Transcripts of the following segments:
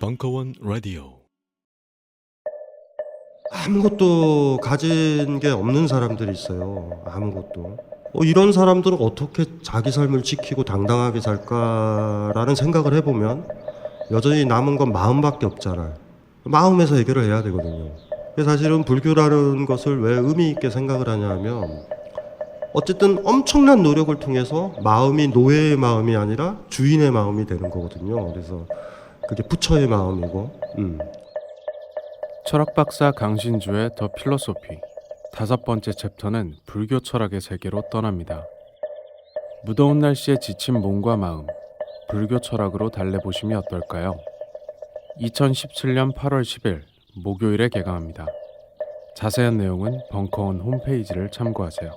벙커원 라디오. 아무것도 가진 게 없는 사람들이 있어요. 아무것도. 이런 사람들은 어떻게 자기 삶을 지키고 당당하게 살까라는 생각을 해보면 여전히 남은 건 마음밖에 없잖아요. 마음에서 해결을 해야 되거든요. 사실은 불교라는 것을 왜 의미 있게 생각을 하냐면 어쨌든 엄청난 노력을 통해서 마음이 노예의 마음이 아니라 주인의 마음이 되는 거거든요. 그래서 그게 부처의 마음이고. 철학 박사 강신주의 더 필로소피 5번째 챕터는 불교 철학의 세계로 떠납니다. 무더운 날씨에 지친 몸과 마음, 불교 철학으로 달래보심이 어떨까요? 2017년 8월 10일 목요일에 개강합니다. 자세한 내용은 벙커원 홈페이지를 참고하세요.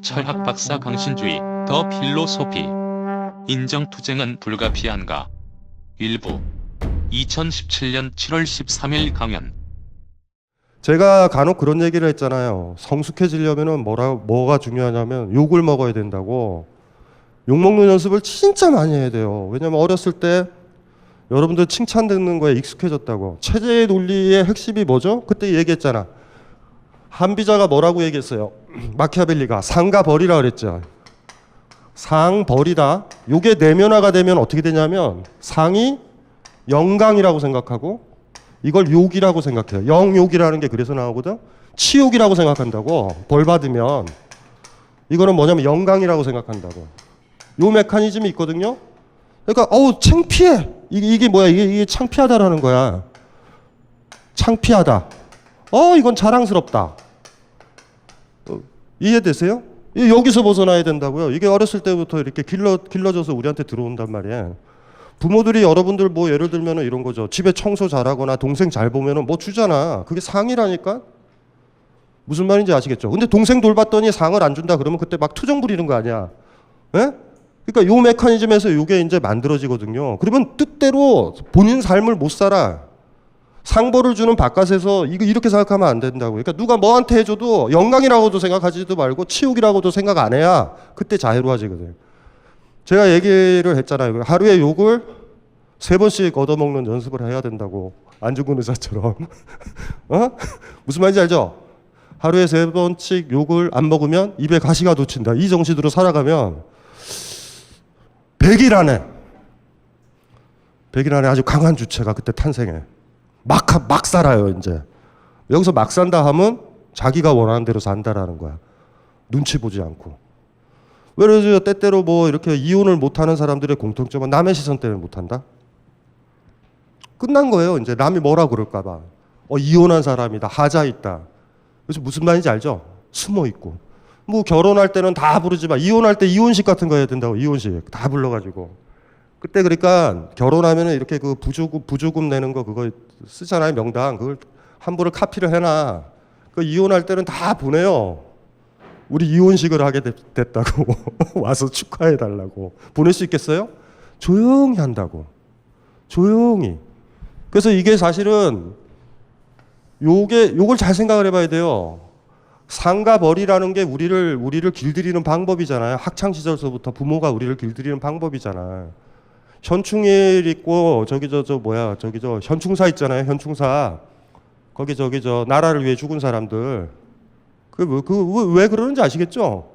철학 박사 강신주의 더 필로소피 인정투쟁은 불가피한가 일부 2017년 7월 13일 강연. 제가 간혹 그런 얘기를 했잖아요. 성숙해지려면은 뭐가 중요하냐면 욕을 먹어야 된다고. 욕 먹는 연습을 진짜 많이 해야 돼요. 왜냐면 어렸을 때 여러분들 칭찬 듣는 거에 익숙해졌다고. 체제의 논리의 핵심이 뭐죠? 그때 얘기했잖아. 한비자가 뭐라고 얘기했어요? 마키아벨리가 상과 벌이라 그랬죠. 상, 벌이다. 요게 내면화가 되면 어떻게 되냐면 상이 영광이라고 생각하고 이걸 욕이라고 생각해요. 영욕이라는 게 그래서 나오거든. 치욕이라고 생각한다고. 벌 받으면 이거는 뭐냐면 영광이라고 생각한다고. 요 메커니즘이 있거든요. 그러니까 창피해. 이게 뭐야? 이게 창피하다라는 거야. 창피하다. 이건 자랑스럽다. 이해되세요? 여기서 벗어나야 된다고요. 이게 어렸을 때부터 이렇게 길러져서 우리한테 들어온단 말이에요. 부모들이 여러분들 뭐 예를 들면 이런 거죠. 집에 청소 잘하거나 동생 잘 보면은 뭐 주잖아. 그게 상이라니까? 무슨 말인지 아시겠죠? 근데 동생 돌봤더니 상을 안 준다 그러면 그때 막 투정 부리는 거 아니야. 예? 그러니까 요 메커니즘에서 요게 이제 만들어지거든요. 그러면 뜻대로 본인 삶을 못 살아. 상벌을 주는 바깥에서 이렇게 생각하면 안 된다고. 그러니까 누가 뭐한테 해줘도 영광이라고도 생각하지도 말고 치욕이라고도 생각 안 해야 그때 자유로워지거든요. 제가 얘기를 했잖아요. 하루에 욕을 3번씩 얻어먹는 연습을 해야 된다고. 안중근 의사처럼. 무슨 말인지 알죠? 하루에 3번씩 욕을 안 먹으면 입에 가시가 돋친다. 이 정신으로 살아가면 100일 안에 아주 강한 주체가 그때 탄생해. 막 살아요, 이제. 여기서 막 산다 하면 자기가 원하는 대로 산다라는 거야. 눈치 보지 않고. 왜 그러죠? 때때로 뭐 이렇게 이혼을 못하는 사람들의 공통점은 남의 시선 때문에 못한다? 끝난 거예요. 이제 남이 뭐라 그럴까봐. 이혼한 사람이다. 하자 있다. 그래서 무슨 말인지 알죠? 숨어 있고. 뭐 결혼할 때는 다 부르지만 이혼할 때 이혼식 같은 거 해야 된다고. 이혼식 다 불러가지고. 그때 그러니까 결혼하면은 이렇게 그 부조금 내는 거 그거 쓰잖아요. 명당. 그걸 함부로 카피를 해놔. 그 이혼할 때는 다 보내요. 우리 이혼식을 하게 됐다고. 와서 축하해 달라고. 보낼 수 있겠어요? 조용히 한다고. 조용히. 그래서 이게 사실은 요걸 잘 생각을 해봐야 돼요. 상과 벌이라는 게 우리를 길들이는 방법이잖아요. 학창 시절서부터 부모가 우리를 길들이는 방법이잖아요. 현충일 있고 현충사 있잖아요. 현충사. 거기 나라를 위해 죽은 사람들. 왜 그러는지 아시겠죠?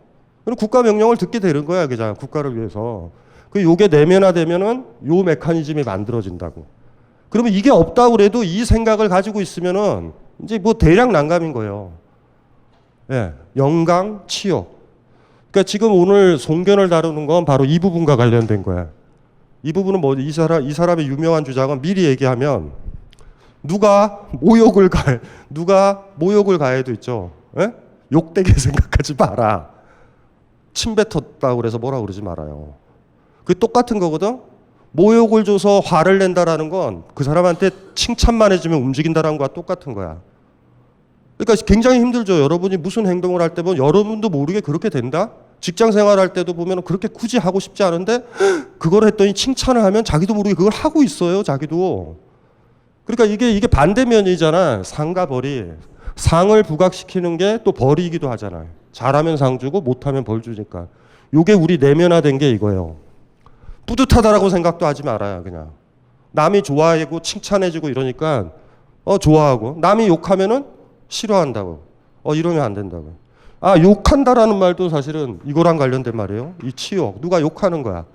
그럼 국가 명령을 듣게 되는 거야, 그냥 국가를 위해서. 요게 내면화되면은 요 메커니즘이 만들어진다고. 그러면 이게 없다고 그래도 이 생각을 가지고 있으면은 이제 뭐 대략 난감인 거예요. 예, 영광, 치욕. 그러니까 지금 오늘 송견을 다루는 건 바로 이 부분과 관련된 거야. 이 부분은 뭐 이 사람의 유명한 주장은 미리 얘기하면 누가 모욕을 가해도 있죠. 예? 욕되게 생각하지 마라. 침 뱉었다고 그래서 뭐라 그러지 말아요. 그게 똑같은 거거든. 모욕을 줘서 화를 낸다라는 건 그 사람한테 칭찬만 해주면 움직인다라는 거와 똑같은 거야. 그러니까 굉장히 힘들죠. 여러분이 무슨 행동을 할 때 보면 여러분도 모르게 그렇게 된다? 직장 생활할 때도 보면 그렇게 굳이 하고 싶지 않은데 그걸 했더니 칭찬을 하면 자기도 모르게 그걸 하고 있어요. 자기도. 그러니까 이게 반대면이잖아. 상과 벌이. 상을 부각시키는 게 또 벌이기도 하잖아요. 잘하면 상 주고 못하면 벌 주니까. 요게 우리 내면화된 게 이거예요. 뿌듯하다라고 생각도 하지 말아요. 그냥 남이 좋아하고 칭찬해주고 이러니까 좋아하고, 남이 욕하면은 싫어한다고, 이러면 안 된다고. 욕한다라는 말도 사실은 이거랑 관련된 말이에요. 이 치욕, 누가 욕하는 거야.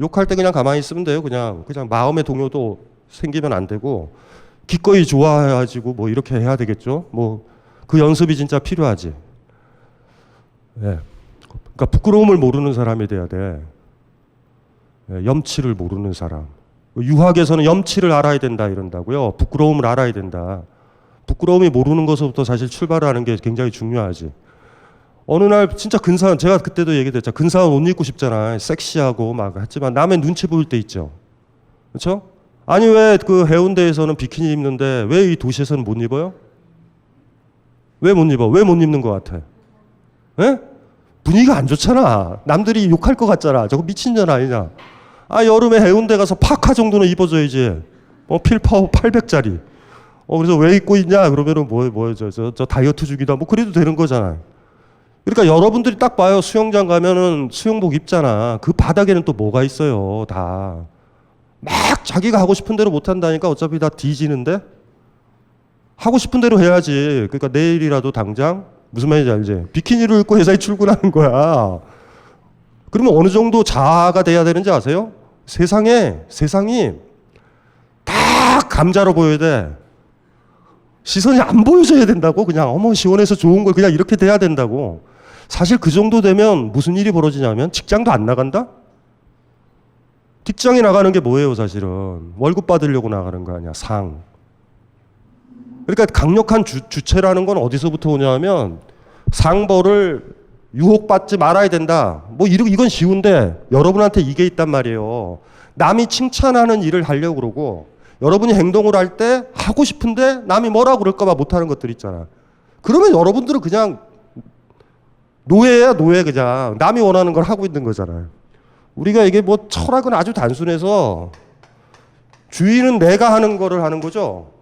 욕할 때 그냥 가만히 있으면 돼요. 그냥 마음의 동요도 생기면 안 되고, 기꺼이 좋아해가지고 뭐 이렇게 해야 되겠죠. 뭐 그 연습이 진짜 필요하지. 네. 그러니까 부끄러움을 모르는 사람이 돼야 돼. 네, 염치를 모르는 사람. 유학에서는 염치를 알아야 된다 이런다고요. 부끄러움을 알아야 된다. 부끄러움이 모르는 것부터 사실 출발하는 게 굉장히 중요하지. 어느 날 진짜 근사한, 제가 그때도 얘기했잖아. 근사한 옷 입고 싶잖아. 섹시하고 막 했지만 남의 눈치 보일 때 있죠. 그렇죠? 아니 왜 그 해운대에서는 비키니 입는데 왜 이 도시에서는 못 입어요? 왜 못 입어? 왜 못 입는 것 같아? 예? 분위기가 안 좋잖아. 남들이 욕할 것 같잖아. 저거 미친년 아니냐? 여름에 해운대 가서 파카 정도는 입어줘야지. 필파워 800짜리. 그래서 왜 입고 있냐? 그러면은 저 다이어트 중이다. 뭐 그래도 되는 거잖아요. 그러니까 여러분들이 딱 봐요. 수영장 가면은 수영복 입잖아. 그 바닥에는 또 뭐가 있어요. 다. 막 자기가 하고 싶은 대로 못 한다니까 어차피 다 뒤지는데? 하고 싶은 대로 해야지. 그러니까 내일이라도 당장, 무슨 말인지 알지? 비키니를 입고 회사에 출근하는 거야. 그러면 어느 정도 자아가 돼야 되는지 아세요? 세상이 다 감자로 보여야 돼. 시선이 안 보여줘야 된다고. 그냥 어머 시원해서 좋은 걸 그냥 이렇게 돼야 된다고. 사실 그 정도 되면 무슨 일이 벌어지냐면 직장도 안 나간다? 직장에 나가는 게 뭐예요 사실은? 월급 받으려고 나가는 거 아니야. 상. 그러니까 강력한 주체라는 건 어디서부터 오냐면 상벌을 유혹받지 말아야 된다. 뭐 이건 쉬운데 여러분한테 이게 있단 말이에요. 남이 칭찬하는 일을 하려고 그러고 여러분이 행동을 할 때 하고 싶은데 남이 뭐라고 그럴까 봐 못하는 것들 있잖아. 그러면 여러분들은 그냥 노예야 노예. 그냥 남이 원하는 걸 하고 있는 거잖아요. 우리가 이게 뭐 철학은 아주 단순해서 주인은 내가 하는 거를 하는 거죠.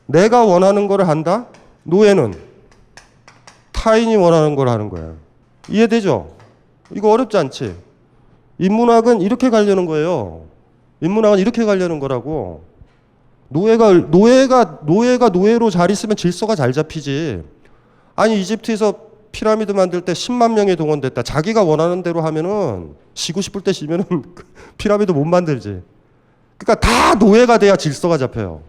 내가 원하는 거를 한다. 노예는 타인이 원하는 걸 하는 거예요. 이해되죠? 이거 어렵지 않지? 인문학은 이렇게 가려는 거예요. 인문학은 이렇게 가려는 거라고. 노예가 노예로 잘 있으면 질서가 잘 잡히지. 아니 이집트에서 피라미드 만들 때 10만 명이 동원됐다. 자기가 원하는 대로 하면은 쉬고 싶을 때 쉬면은 피라미드 못 만들지. 그러니까 다 노예가 돼야 질서가 잡혀요.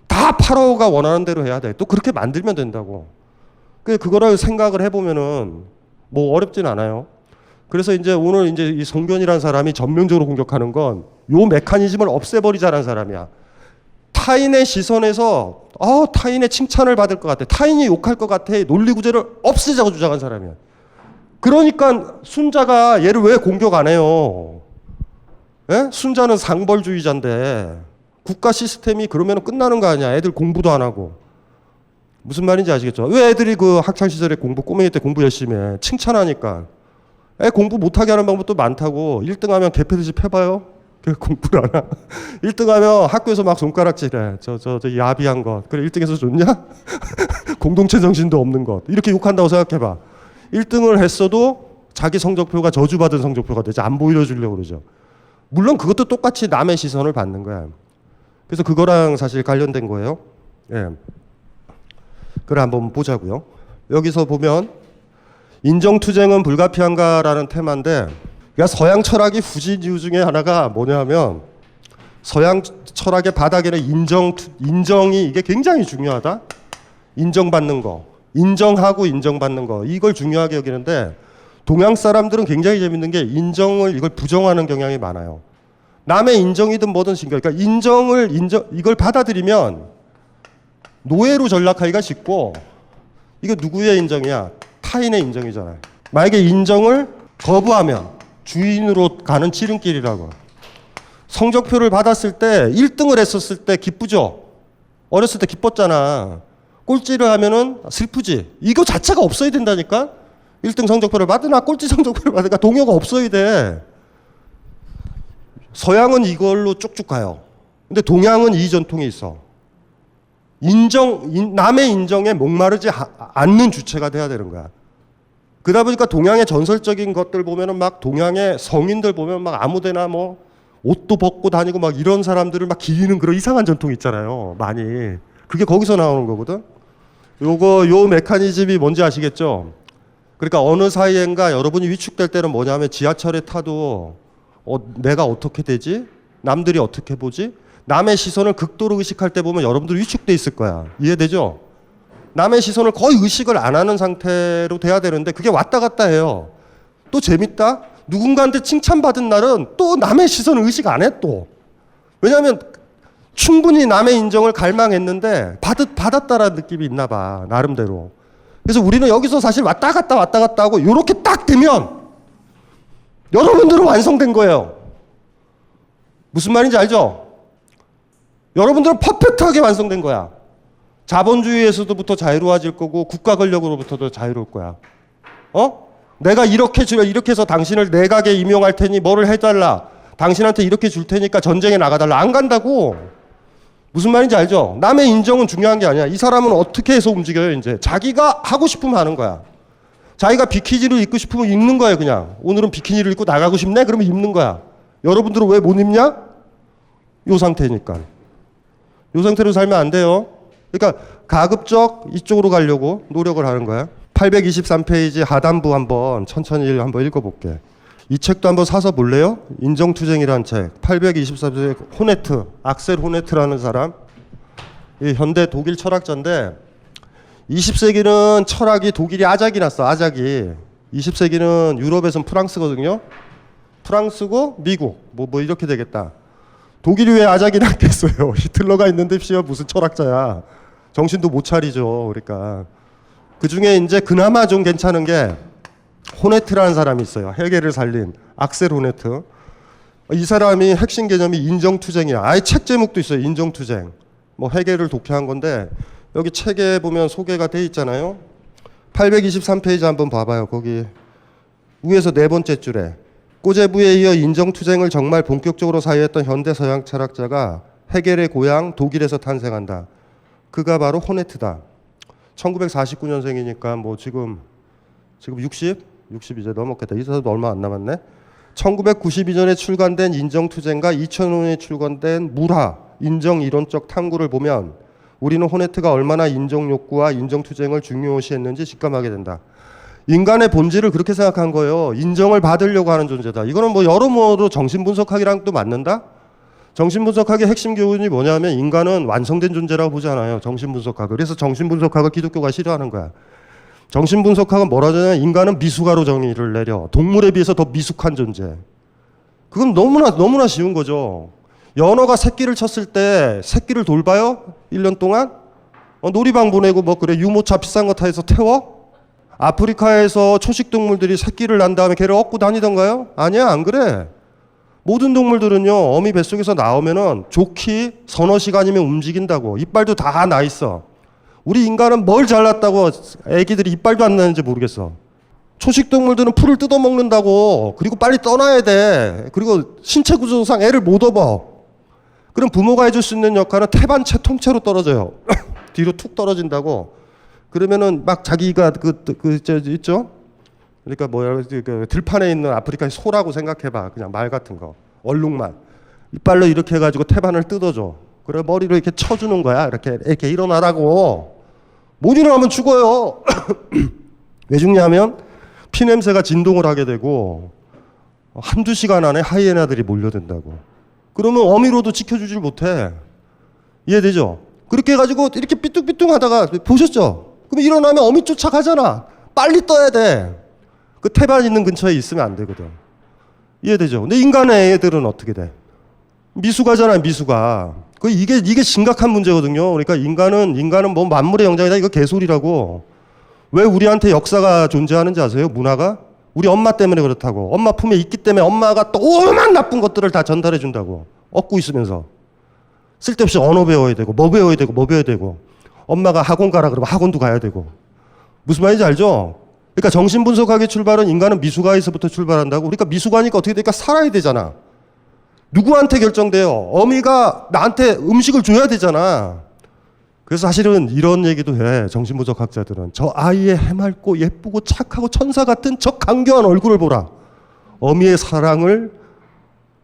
다 파라오가 원하는 대로 해야 돼. 또 그렇게 만들면 된다고. 그거를 생각을 해보면은 뭐 어렵진 않아요. 그래서 이제 오늘 이제 이 송변이라는 사람이 전면적으로 공격하는 건 요 메커니즘을 없애버리자는 사람이야. 타인의 시선에서 타인의 칭찬을 받을 것 같아. 타인이 욕할 것 같아. 논리구조를 없애자고 주장한 사람이야. 그러니까 순자가 얘를 왜 공격 안 해요? 예? 순자는 상벌주의자인데 국가 시스템이 그러면 끝나는 거 아니야. 애들 공부도 안 하고. 무슨 말인지 아시겠죠? 왜 애들이 그 학창시절에 꼬맹이 때 공부 열심히 해? 칭찬하니까. 애 공부 못하게 하는 방법도 많다고. 1등하면 개패듯이 패봐요. 공부를 안 하. 1등하면 학교에서 막 손가락질해. 저 야비한 것. 그래 1등해서 좋냐? 공동체 정신도 없는 것. 이렇게 욕한다고 생각해봐. 1등을 했어도 자기 성적표가 저주받은 성적표가 되지. 안 보여주려고 그러죠. 물론 그것도 똑같이 남의 시선을 받는 거야. 그래서 그거랑 사실 관련된 거예요. 예. 그래 한번 보자고요. 여기서 보면 인정투쟁은 불가피한가라는 테마인데, 그러니까 서양 철학이 후진 이유 중에 하나가 뭐냐면 서양 철학의 바닥에는 인정이 이게 굉장히 중요하다. 인정받는 거, 인정하고 인정받는 거, 이걸 중요하게 여기는데 동양 사람들은 굉장히 재밌는 게 이걸 부정하는 경향이 많아요. 남의 인정이든 뭐든 신경. 그러니까 이걸 받아들이면 노예로 전락하기가 쉽고, 이거 누구의 인정이야? 타인의 인정이잖아요. 만약에 인정을 거부하면 주인으로 가는 지름길이라고. 성적표를 받았을 때 1등을 했었을 때 기쁘죠? 어렸을 때 기뻤잖아. 꼴찌를 하면은 슬프지. 이거 자체가 없어야 된다니까? 1등 성적표를 받으나 꼴찌 성적표를 받으니까 동요가 없어야 돼. 서양은 이걸로 쭉쭉 가요. 근데 동양은 이 전통이 있어. 남의 인정에 목마르지 않는 주체가 돼야 되는 거야. 그러다 보니까 동양의 전설적인 것들 보면은 막 동양의 성인들 보면 막 아무데나 뭐 옷도 벗고 다니고 막 이런 사람들을 막 기리는 그런 이상한 전통 있잖아요. 많이. 그게 거기서 나오는 거거든. 요 메커니즘이 뭔지 아시겠죠? 그러니까 어느 사이엔가 여러분이 위축될 때는 뭐냐면 지하철에 타도 내가 어떻게 되지? 남들이 어떻게 보지? 남의 시선을 극도로 의식할 때 보면 여러분들 위축돼 있을 거야. 이해되죠? 남의 시선을 거의 의식을 안 하는 상태로 돼야 되는데 그게 왔다 갔다 해요. 또 재밌다? 누군가한테 칭찬받은 날은 또 남의 시선을 의식 안 해 또. 왜냐하면 충분히 남의 인정을 갈망했는데 받았다라는 느낌이 있나 봐. 나름대로. 그래서 우리는 여기서 사실 왔다 갔다 하고 이렇게 딱 되면 여러분들은 완성된 거예요. 무슨 말인지 알죠? 여러분들은 퍼펙트하게 완성된 거야. 자본주의에서부터 자유로워질 거고 국가 권력으로부터도 자유로울 거야. 내가 이렇게 해서 당신을 내각에 임용할 테니 뭐를 해달라. 당신한테 이렇게 줄 테니까 전쟁에 나가달라. 안 간다고. 무슨 말인지 알죠? 남의 인정은 중요한 게 아니야. 이 사람은 어떻게 해서 움직여요 이제. 자기가 하고 싶으면 하는 거야. 자기가 비키니를 입고 싶으면 입는 거예요 그냥. 오늘은 비키니를 입고 나가고 싶네? 그러면 입는 거야. 여러분들은 왜 못 입냐? 요 상태니까. 요 상태로 살면 안 돼요. 그러니까 가급적 이쪽으로 가려고 노력을 하는 거야. 823페이지 하단부 한번 천천히 한번 읽어볼게. 이 책도 한번 사서 볼래요? 인정투쟁이라는 책. 823페이지 호네트, 악셀 호네트라는 사람. 이 현대 독일 철학자인데 20세기는 철학이 독일이 아작이 났어. 아작이. 20세기는 유럽에서는 프랑스거든요. 프랑스고 미국. 뭐 이렇게 되겠다. 독일이 왜 아작이 났겠어요? 히틀러가 있는데 무슨 철학자야. 정신도 못 차리죠. 그러니까 그 중에 이제 그나마 좀 괜찮은 게 호네트라는 사람이 있어요. 헤겔을 살린 악셀 호네트. 이 사람이 핵심 개념이 인정투쟁이야. 아예 책 제목도 있어요. 인정투쟁. 뭐 헤겔을 독해한 건데 여기 책에 보면 소개가 돼 있잖아요. 823페이지 한번 봐봐요. 거기 위에서 네 번째 줄에 꼬제부에 이어 인정투쟁을 정말 본격적으로 사유했던 현대 서양 철학자가 헤겔의 고향 독일에서 탄생한다. 그가 바로 호네트다. 1949년생이니까 뭐 지금 60 이제 넘었겠다. 이 사람도 얼마 안 남았네. 1992년에 출간된 인정투쟁과 2005년에 출간된 물화 인정 이론적 탐구를 보면 우리는 호네트가 얼마나 인정욕구와 인정투쟁을 중요시했는지 직감하게 된다. 인간의 본질을 그렇게 생각한 거예요. 인정을 받으려고 하는 존재다. 이거는 뭐 여러모로 정신분석학이랑 또 맞는다? 정신분석학의 핵심 교훈이 뭐냐면 인간은 완성된 존재라고 보지 않아요. 정신분석학을. 그래서 정신분석학을 기독교가 싫어하는 거야. 정신분석학은 뭐라 하냐면 인간은 미숙아로 정의를 내려. 동물에 비해서 더 미숙한 존재. 그건 너무나 쉬운 거죠. 연어가 새끼를 쳤을 때 새끼를 돌봐요? 1년 동안? 놀이방 보내고 뭐 그래 유모차 비싼 거 타서 태워? 아프리카에서 초식동물들이 새끼를 낳은 다음에 걔를 얻고 다니던가요? 아니야, 안 그래. 모든 동물들은요, 어미 뱃속에서 나오면은 좋기 서너 시간이면 움직인다고. 이빨도 다 나 있어. 우리 인간은 뭘 잘났다고 애기들이 이빨도 안 나는지 모르겠어. 초식동물들은 풀을 뜯어먹는다고. 그리고 빨리 떠나야 돼. 그리고 신체 구조상 애를 못 업어. 그럼 부모가 해줄 수 있는 역할은 태반체 통째로 떨어져요. 뒤로 툭 떨어진다고. 그러면은 막 자기가 있죠? 그러니까 뭐야, 들판에 있는 아프리카의 소라고 생각해봐. 그냥 말 같은 거. 얼룩말. 이빨로 이렇게 해가지고 태반을 뜯어줘. 그래 머리를 이렇게 쳐주는 거야. 이렇게 일어나라고. 못 일어나면 죽어요. 왜 죽냐면 피냄새가 진동을 하게 되고 한두 시간 안에 하이에나들이 몰려든다고. 그러면 어미로도 지켜주질 못해. 이해되죠? 그렇게 해가지고 이렇게 삐뚤삐뚤 하다가 보셨죠? 그럼 일어나면 어미 쫓아가잖아. 빨리 떠야 돼. 그 태반 있는 근처에 있으면 안 되거든. 이해되죠? 근데 인간의 애들은 어떻게 돼? 미숙아잖아, 미숙아. 이게 심각한 문제거든요. 그러니까 인간은 뭐 만물의 영장이다. 이거 개소리라고. 왜 우리한테 역사가 존재하는지 아세요? 문화가? 우리 엄마 때문에 그렇다고. 엄마 품에 있기 때문에 엄마가 또 오만 나쁜 것들을 다 전달해 준다고. 얻고 있으면서. 쓸데없이 언어 배워야 되고 뭐 배워야 되고 엄마가 학원 가라 그러면 학원도 가야 되고. 무슨 말인지 알죠? 그러니까 정신분석학의 출발은 인간은 미숙아에서부터 출발한다고. 그러니까 미숙아니까 어떻게 되니까 살아야 되잖아. 누구한테 결정돼요? 어미가 나한테 음식을 줘야 되잖아. 그래서 사실은 이런 얘기도 해. 정신분석학자들은 저 아이의 해맑고 예쁘고 착하고 천사 같은 저 강교한 얼굴을 보라. 어미의 사랑을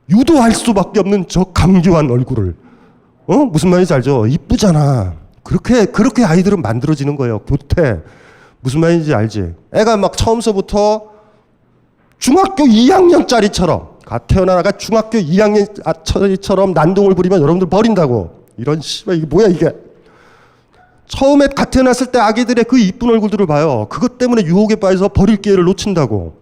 유도할 수밖에 없는 저 강교한 얼굴을. 무슨 말인지 알죠? 이쁘잖아. 그렇게 아이들은 만들어지는 거예요. 교태. 무슨 말인지 알지? 애가 막 처음서부터 중학교 2학년짜리처럼 태어나가 중학교 2학년짜리처럼 난동을 부리면 여러분들 버린다고. 이런 씨발 이게 뭐야 이게. 처음에 갓 태어났을 때 아기들의 그 이쁜 얼굴들을 봐요. 그것 때문에 유혹에 빠져서 버릴 기회를 놓친다고.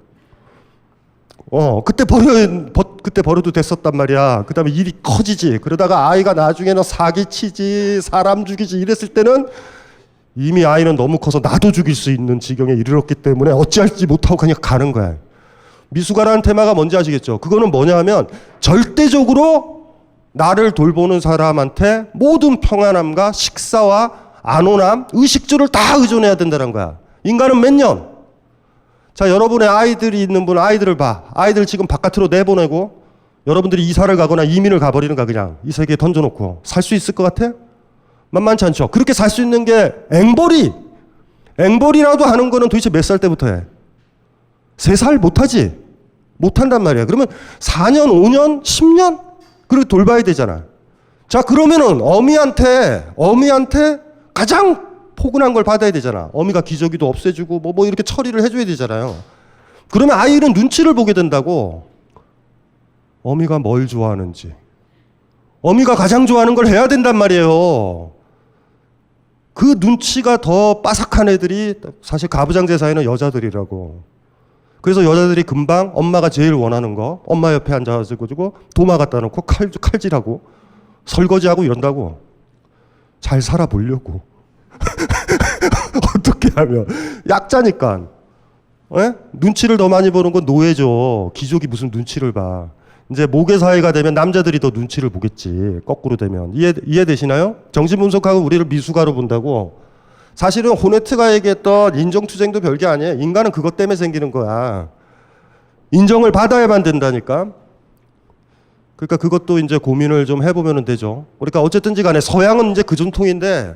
그때 버려도 됐었단 말이야. 그 다음에 일이 커지지. 그러다가 아이가 나중에는 사기치지, 사람 죽이지 이랬을 때는 이미 아이는 너무 커서 나도 죽일 수 있는 지경에 이르렀기 때문에 어찌할지 못하고 그냥 가는 거야. 미숙아라는 테마가 뭔지 아시겠죠? 그거는 뭐냐 하면 절대적으로 나를 돌보는 사람한테 모든 평안함과 식사와 안온함, 의식주를 다 의존해야 된다는 거야. 인간은 몇 년? 자, 여러분의 아이들이 있는 분 아이들을 봐. 아이들 지금 바깥으로 내보내고 여러분들이 이사를 가거나 이민을 가버리는가 그냥 이 세계에 던져놓고 살 수 있을 것 같아? 만만치 않죠. 그렇게 살 수 있는 게 앵벌이라도 하는 거는 도대체 몇 살 때부터 해? 3살 못하지? 못한단 말이야. 그러면 4년, 5년, 10년? 그렇게 돌봐야 되잖아. 자, 그러면은 어미한테 가장 포근한 걸 받아야 되잖아. 어미가 기저귀도 없애주고 뭐 이렇게 처리를 해줘야 되잖아요. 그러면 아이는 눈치를 보게 된다고. 어미가 뭘 좋아하는지. 어미가 가장 좋아하는 걸 해야 된단 말이에요. 그 눈치가 더 빠삭한 애들이 사실 가부장제 사회는 여자들이라고. 그래서 여자들이 금방 엄마가 제일 원하는 거 엄마 옆에 앉아가지고 도마 갖다 놓고 칼질하고 설거지하고 이런다고. 잘 살아보려고. 어떻게 하면 약자니까. 눈치를 더 많이 보는 건 노예죠. 귀족이 무슨 눈치를 봐. 이제 모계 사회가 되면 남자들이 더 눈치를 보겠지. 거꾸로 되면. 이해되시나요? 정신분석하고 우리를 미숙아로 본다고. 사실은 호네트가 얘기했던 인정투쟁도 별게 아니에요. 인간은 그것 때문에 생기는 거야. 인정을 받아야만 된다니까. 그러니까 그것도 이제 고민을 좀 해보면 되죠. 그러니까 어쨌든지 간에 서양은 이제 그 전통인데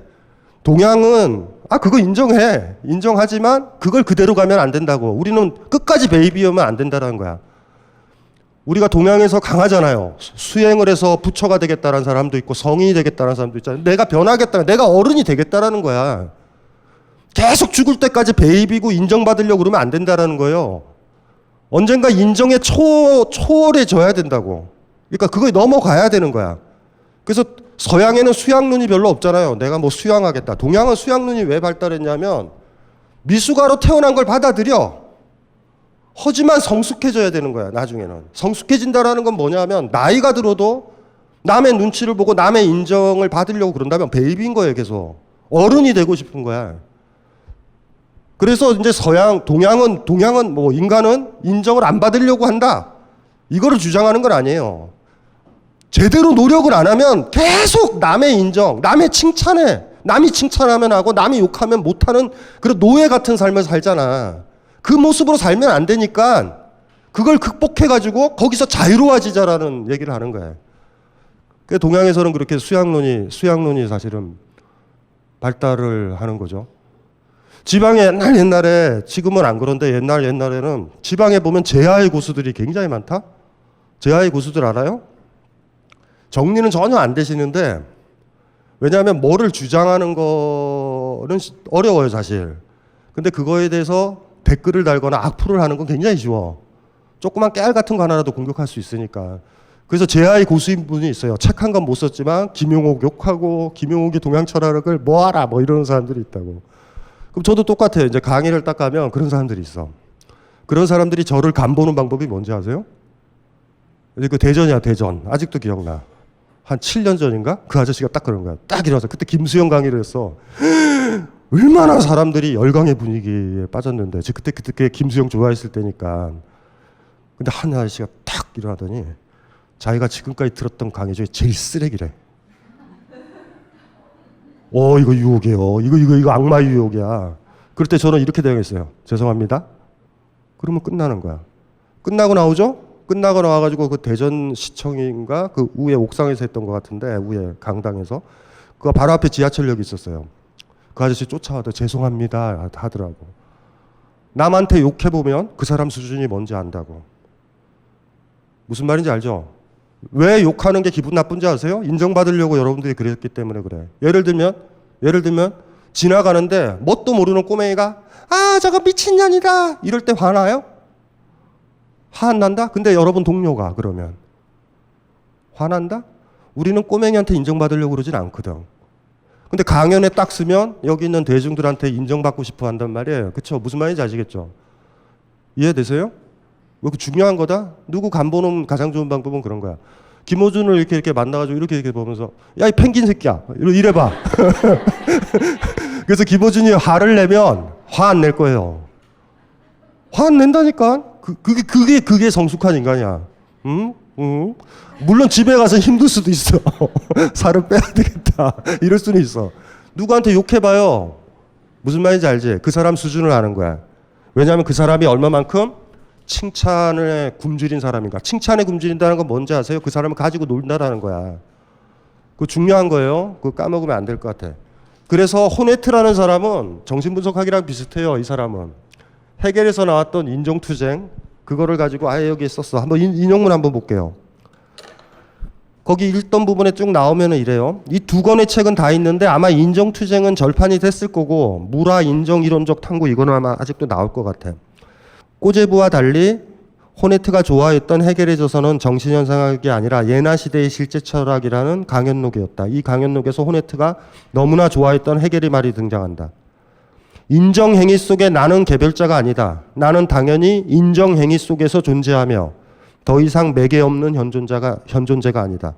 동양은 그거 인정해. 인정하지만 그걸 그대로 가면 안 된다고. 우리는 끝까지 베이비하면 안 된다는 거야. 우리가 동양에서 강하잖아요. 수행을 해서 부처가 되겠다는 사람도 있고 성인이 되겠다는 사람도 있잖아요. 내가 변하겠다. 내가 어른이 되겠다라는 거야. 계속 죽을 때까지 베이비고 인정받으려고 그러면 안 된다라는 거예요. 언젠가 인정에 초월해져야 된다고. 그러니까 그거에 넘어가야 되는 거야. 그래서 서양에는 수양론이 별로 없잖아요. 내가 뭐 수양하겠다. 동양은 수양론이 왜 발달했냐면 미숙아로 태어난 걸 받아들여. 하지만 성숙해져야 되는 거야. 나중에는. 성숙해진다라는 건 뭐냐면 나이가 들어도 남의 눈치를 보고 남의 인정을 받으려고 그런다면 베이비인 거예요. 계속. 어른이 되고 싶은 거야. 그래서 이제 동양은 뭐 인간은 인정을 안 받으려고 한다. 이거를 주장하는 건 아니에요. 제대로 노력을 안 하면 계속 남의 인정, 남의 칭찬해. 남이 칭찬하면 하고 남이 욕하면 못하는 그런 노예 같은 삶을 살잖아. 그 모습으로 살면 안 되니까 그걸 극복해가지고 거기서 자유로워지자라는 얘기를 하는 거예요. 그 동양에서는 그렇게 수양론이 사실은 발달을 하는 거죠. 지방에 옛날에 지금은 안 그런데 옛날에는 지방에 보면 제하의 고수들이 굉장히 많다. 제하의 고수들 알아요? 정리는 전혀 안 되시는데 왜냐하면 뭐를 주장하는 거는 어려워요 사실. 근데 그거에 대해서 댓글을 달거나 악플을 하는 건 굉장히 쉬워. 조그만 깨알 같은 거 하나라도 공격할 수 있으니까. 그래서 제하의 고수인 분이 있어요. 책 한 권 못 썼지만 김용옥 욕하고 김용옥이 동양 철학을 뭐하라 뭐 이러는 사람들이 있다고. 그럼 저도 똑같아요. 이제 강의를 딱 가면 그런 사람들이 있어. 그런 사람들이 저를 간보는 방법이 뭔지 아세요? 그 대전이야 대전. 아직도 기억나. 한 7년 전인가? 그 아저씨가 딱 그런 거야. 딱 일어나서 그때 김수영 강의를 했어. 얼마나 사람들이 열강의 분위기에 빠졌는데 그때 김수영 좋아했을 때니까. 근데 한 아저씨가 딱 일어나더니 자기가 지금까지 들었던 강의 중에 제일 쓰레기래. 이거 유혹이에요. 이거 악마 유혹이야. 그럴 때 저는 이렇게 대응했어요. 죄송합니다. 그러면 끝나는 거야. 끝나고 나오죠? 끝나고 나와가지고 그 대전시청인가 그 위에 옥상에서 했던 것 같은데 위에 강당에서 그 바로 앞에 지하철역이 있었어요. 그 아저씨 쫓아와도 죄송합니다 하더라고. 남한테 욕해보면 그 사람 수준이 뭔지 안다고. 무슨 말인지 알죠? 왜 욕하는 게 기분 나쁜지 아세요? 인정받으려고 여러분들이 그랬기 때문에 그래. 예를 들면 지나가는데 뭣도 모르는 꼬맹이가 아 저거 미친년이다 이럴 때 화나요? 화 안 난다? 근데 여러분 동료가 그러면 화난다? 우리는 꼬맹이한테 인정받으려고 그러진 않거든. 근데 강연에 딱 쓰면 여기 있는 대중들한테 인정받고 싶어 한단 말이에요. 그쵸? 무슨 말인지 아시겠죠? 이해되세요? 그 중요한 거다? 누구 간 보는 가장 좋은 방법은 그런 거야. 김호준을 이렇게 만나가지고 이렇게 보면서 야 이 펭귄 새끼야 이래봐. 그래서 김호준이 화를 내면 화 안 낼 거예요. 화 안 낸다니까. 그게 성숙한 인간이야. 응? 물론 집에 가서 힘들 수도 있어. 살을 빼야 되겠다. 이럴 수는 있어. 누구한테 욕해봐요. 무슨 말인지 알지? 그 사람 수준을 아는 거야. 왜냐하면 그 사람이 얼마만큼 칭찬에 굶주린 사람인가. 칭찬에 굶주린다는 건 뭔지 아세요? 그 사람을 가지고 놀다라는 거야. 그거 중요한 거예요. 그거 까먹으면 안 될 것 같아. 그래서 호네트라는 사람은 정신분석학이랑 비슷해요. 이 사람은. 헤겔에서 나왔던 인정투쟁 그거를 가지고 아예 여기에 썼어. 한번 인용문 한번 볼게요. 거기 읽던 부분에 쭉 나오면 이래요. 이 두 권의 책은 다 있는데 아마 인정투쟁은 절판이 됐을 거고 무라 인정이론적 탐구 이거는 아마 아직도 나올 것 같아. 꼬제부와 달리 호네트가 좋아했던 헤겔의 저서는 정신현상학이 아니라 예나 시대의 실제 철학이라는 강연록이었다. 이 강연록에서 호네트가 너무나 좋아했던 헤겔의 말이 등장한다. 인정행위 속에 나는 개별자가 아니다. 나는 당연히 인정행위 속에서 존재하며 더 이상 매개 없는 현존재가 아니다.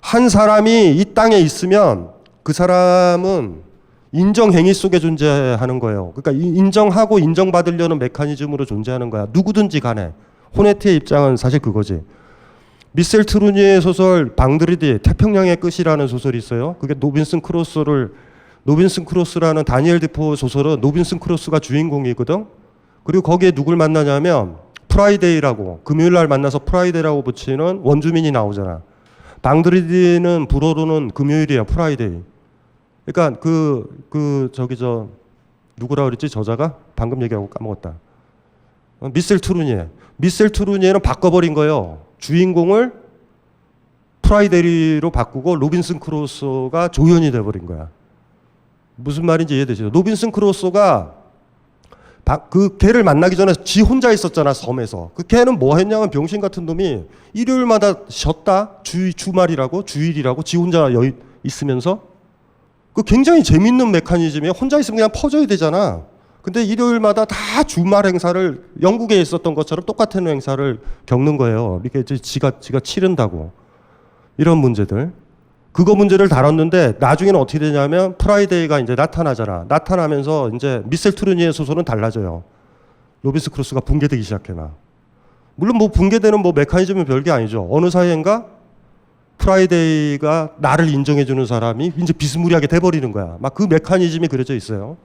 한 사람이 이 땅에 있으면 그 사람은 인정행위 속에 존재하는 거예요. 그러니까 인정하고 인정받으려는 메커니즘으로 존재하는 거야. 누구든지 간에. 호네트의 입장은 사실 그거지. 미셀 트루니의 소설 방드리디 태평양의 끝이라는 소설이 있어요. 그게 노빈슨 크로스라는 다니엘 디포 소설은 노빈슨 크로스가 주인공이거든. 그리고 거기에 누굴 만나냐면 프라이데이라고 금요일 날 만나서 프라이데이라고 붙이는 원주민이 나오잖아. 방드리디는 불어로는 금요일이야. 프라이데이. 그러니까 누구라 그랬지 저자가 방금 얘기하고 까먹었다. 미셀 트루니에는 바꿔버린 거예요. 주인공을 프라이데이로 바꾸고 로빈슨 크루소가 조연이 돼버린 거야. 무슨 말인지 이해되시죠? 로빈슨 크루소가 그 걔를 만나기 전에 지 혼자 있었잖아 섬에서. 그 걔는 뭐 했냐면 병신 같은 놈이 일요일마다 쉬었다. 주말이라고 주일이라고 지 혼자 있으면서 그 굉장히 재밌는 메커니즘이에요. 혼자 있으면 그냥 퍼져야 되잖아. 근데 일요일마다 다 주말 행사를 영국에 있었던 것처럼 똑같은 행사를 겪는 거예요. 이렇게 지가 치른다고. 이런 문제들. 그거 문제를 다뤘는데 나중에는 어떻게 되냐면 프라이데이가 이제 나타나잖아. 나타나면서 이제 미셀 트루니의 소설은 달라져요. 로빈슨 크루소가 붕괴되기 시작해 막. 물론 뭐 붕괴되는 뭐 메커니즘은 별게 아니죠. 어느 사이인가 프라이데이가 나를 인정해주는 사람이 이제 비스무리하게 돼버리는 거야. 막 그 메커니즘이 그려져 있어요.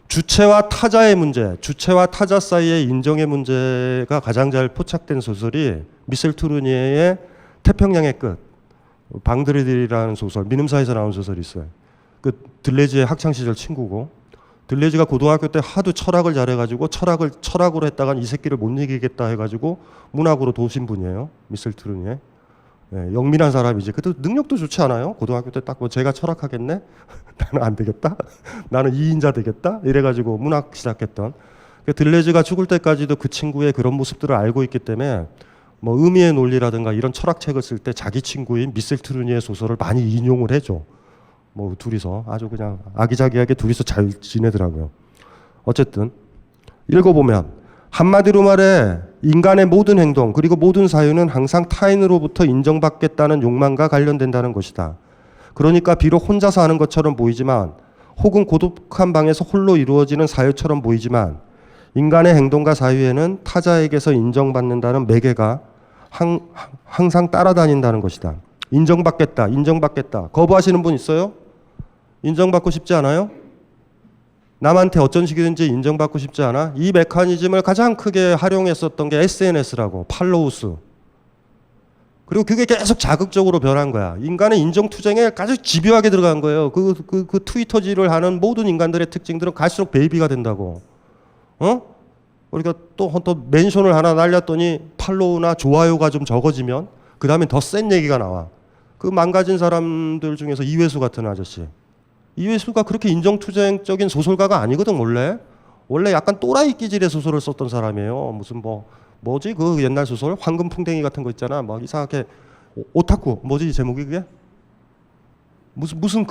주체와 타자의 문제, 주체와 타자 사이의 인정의 문제가 가장 잘 포착된 소설이 미셀 트루니에의 태평양의 끝, 방드리디라는 소설, 민음사에서 나온 소설이 있어요. 그 들레즈의 학창 시절 친구고, 들레즈가 고등학교 때 하도 철학을 잘해가지고 철학으로 했다간 이 새끼를 못 이기겠다 해가지고 문학으로 도우신 분이에요. 미셀 트루니에. 네, 영민한 사람이지. 그래도 능력도 좋지 않아요. 고등학교 때 딱 뭐 제가 철학하겠네? 나는 안 되겠다. 나는 2인자 되겠다. 이래가지고 문학 시작했던. 들레즈가 죽을 때까지도 그 친구의 그런 모습들을 알고 있기 때문에 뭐 의미의 논리라든가 이런 철학책을 쓸 때 자기 친구인 미셀 트루니의 소설을 많이 인용을 해줘. 뭐 둘이서 아주 그냥 아기자기하게 둘이서 잘 지내더라고요. 어쨌든 읽어보면 한마디로 말해 인간의 모든 행동 그리고 모든 사유는 항상 타인으로부터 인정받겠다는 욕망과 관련된다는 것이다. 그러니까 비록 혼자서 하는 것처럼 보이지만 혹은 고독한 방에서 홀로 이루어지는 사유처럼 보이지만 인간의 행동과 사유에는 타자에게서 인정받는다는 매개가 항상 따라다닌다는 것이다. 인정받겠다. 거부하시는 분 있어요? 인정받고 싶지 않아요? 남한테 어쩐 식이든지 인정받고 싶지 않아? 이 메커니즘을 가장 크게 활용했었던 게 SNS라고, 팔로우스. 그리고 그게 계속 자극적으로 변한 거야. 인간의 인정투쟁에 아주 집요하게 들어간 거예요. 그 트위터질을 하는 모든 인간들의 특징들은 갈수록 베이비가 된다고. 그러니까 또 멘션을 하나 날렸더니 팔로우나 좋아요가 좀 적어지면 그 다음에 더 센 얘기가 나와. 그 망가진 사람들 중에서 이회수 같은 아저씨. 이회수가 그렇게 인정투쟁적인 소설가가 아니거든 원래 약간 또라이 기질의 소설을 썼던 사람이에요. 무슨 뭐지 그 옛날 소설 황금풍뎅이 같은 거 있잖아. 막 이상하게 오타쿠 뭐지 제목이 그게 무슨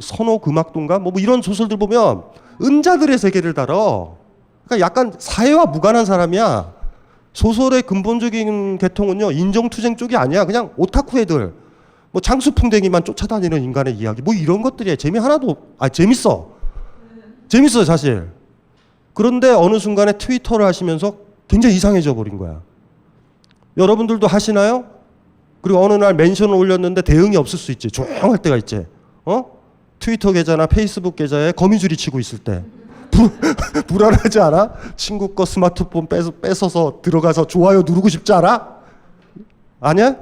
선호 금악동가 뭐 이런 소설들 보면 은자들의 세계를 다뤄. 그러니까 약간 사회와 무관한 사람이야. 소설의 근본적인 계통은요 인정투쟁 쪽이 아니야. 그냥 오타쿠 애들 뭐 장수풍뎅이만 쫓아다니는 인간의 이야기 뭐 이런 것들이야. 재밌어 사실. 그런데 어느 순간에 트위터를 하시면서 굉장히 이상해져 버린 거야. 여러분들도 하시나요? 그리고 어느 날 멘션을 올렸는데 대응이 없을 수 있지. 조용할 때가 있지. 트위터 계좌나 페이스북 계좌에 거미줄이 치고 있을 때 불안하지 않아? 친구 거 스마트폰 뺏어서 들어가서 좋아요 누르고 싶지 않아? 아니야?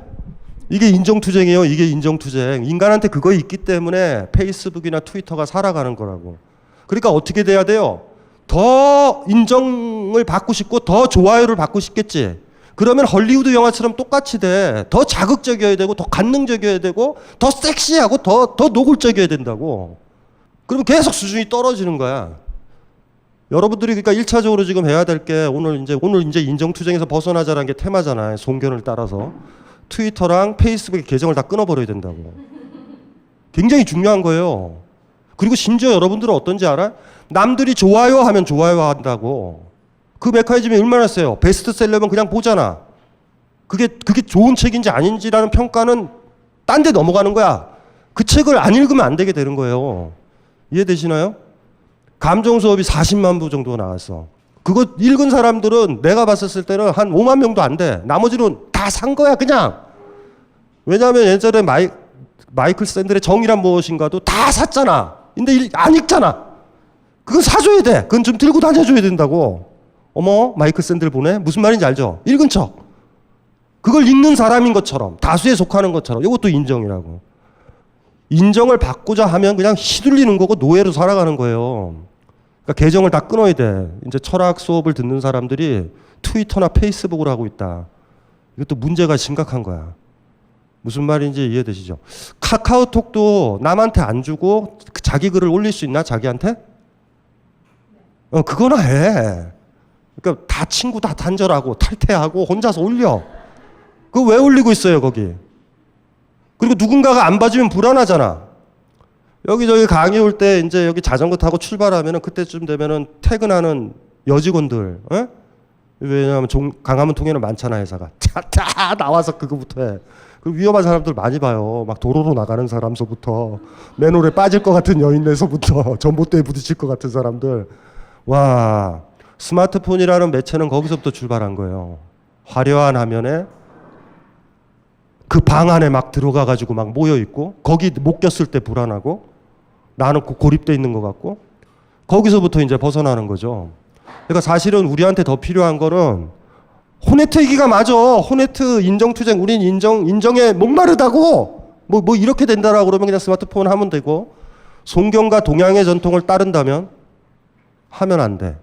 이게 인정투쟁이에요. 이게 인정투쟁. 인간한테 그거 있기 때문에 페이스북이나 트위터가 살아가는 거라고. 그러니까 어떻게 돼야 돼요? 더 인정을 받고 싶고 더 좋아요를 받고 싶겠지. 그러면 헐리우드 영화처럼 똑같이 돼. 더 자극적이어야 되고 더 관능적이어야 되고 더 섹시하고 더 노골적이어야 된다고. 그러면 계속 수준이 떨어지는 거야. 여러분들이 그러니까 1차적으로 지금 해야 될 게 오늘 이제 인정투쟁에서 벗어나자라는 게 테마잖아요. 송견을 따라서. 트위터랑 페이스북의 계정을 다 끊어버려야 된다고. 굉장히 중요한 거예요. 그리고 심지어 여러분들은 어떤지 알아? 남들이 좋아요 하면 좋아요 한다고. 그 메커니즘이 얼마나 세요? 베스트셀러면 그냥 보잖아. 그게 좋은 책인지 아닌지라는 평가는 딴 데 넘어가는 거야. 그 책을 안 읽으면 안 되게 되는 거예요. 이해되시나요? 감정 수업이 40만 부 정도가 나왔어. 그거 읽은 사람들은 내가 봤었을 때는 한 5만 명도 안 돼. 나머지는 다 산 거야 그냥. 왜냐하면 예전에 마이클 샌들의 정의란 무엇인가도 다 샀잖아. 근데 안 읽잖아. 그건 사줘야 돼. 그건 좀 들고 다녀줘야 된다고. 어머 마이클 샌들 보네? 무슨 말인지 알죠? 읽은 척. 그걸 읽는 사람인 것처럼 다수에 속하는 것처럼 이것도 인정이라고. 인정을 받고자 하면 그냥 휘둘리는 거고 노예로 살아가는 거예요. 그러니까 계정을 다 끊어야 돼. 이제 철학 수업을 듣는 사람들이 트위터나 페이스북을 하고 있다. 이것도 문제가 심각한 거야. 무슨 말인지 이해되시죠? 카카오톡도 남한테 안 주고 자기 글을 올릴 수 있나? 자기한테? 그거나 해. 그러니까 다 친구 다 단절하고 탈퇴하고 혼자서 올려. 그거 왜 올리고 있어요 거기? 그리고 누군가가 안 봐주면 불안하잖아. 여기저기 강의 올 때 이제 여기 자전거 타고 출발하면은 그때쯤 되면은 퇴근하는 여직원들, 왜냐하면 강화문 통에는 많잖아 회사가. 다 나와서 그거부터 해. 그 위험한 사람들 많이 봐요. 막 도로로 나가는 사람서부터 맨홀에 빠질 것 같은 여인네서부터 전봇대에 부딪힐 것 같은 사람들. 와, 스마트폰이라는 매체는 거기서부터 출발한 거예요. 화려한 화면에 그 방 안에 막 들어가가지고 막 모여 있고 거기 못 꼈을 때 불안하고 나는 고립돼 있는 것 같고 거기서부터 이제 벗어나는 거죠. 그러니까 사실은 우리한테 더 필요한 거는 호네트 얘기가 맞아. 호네트 인정투쟁 우린 인정에 목마르다고 뭐 이렇게 된다라고 그러면 그냥 스마트폰 하면 되고 송경과 동양의 전통을 따른다면 하면 안 돼.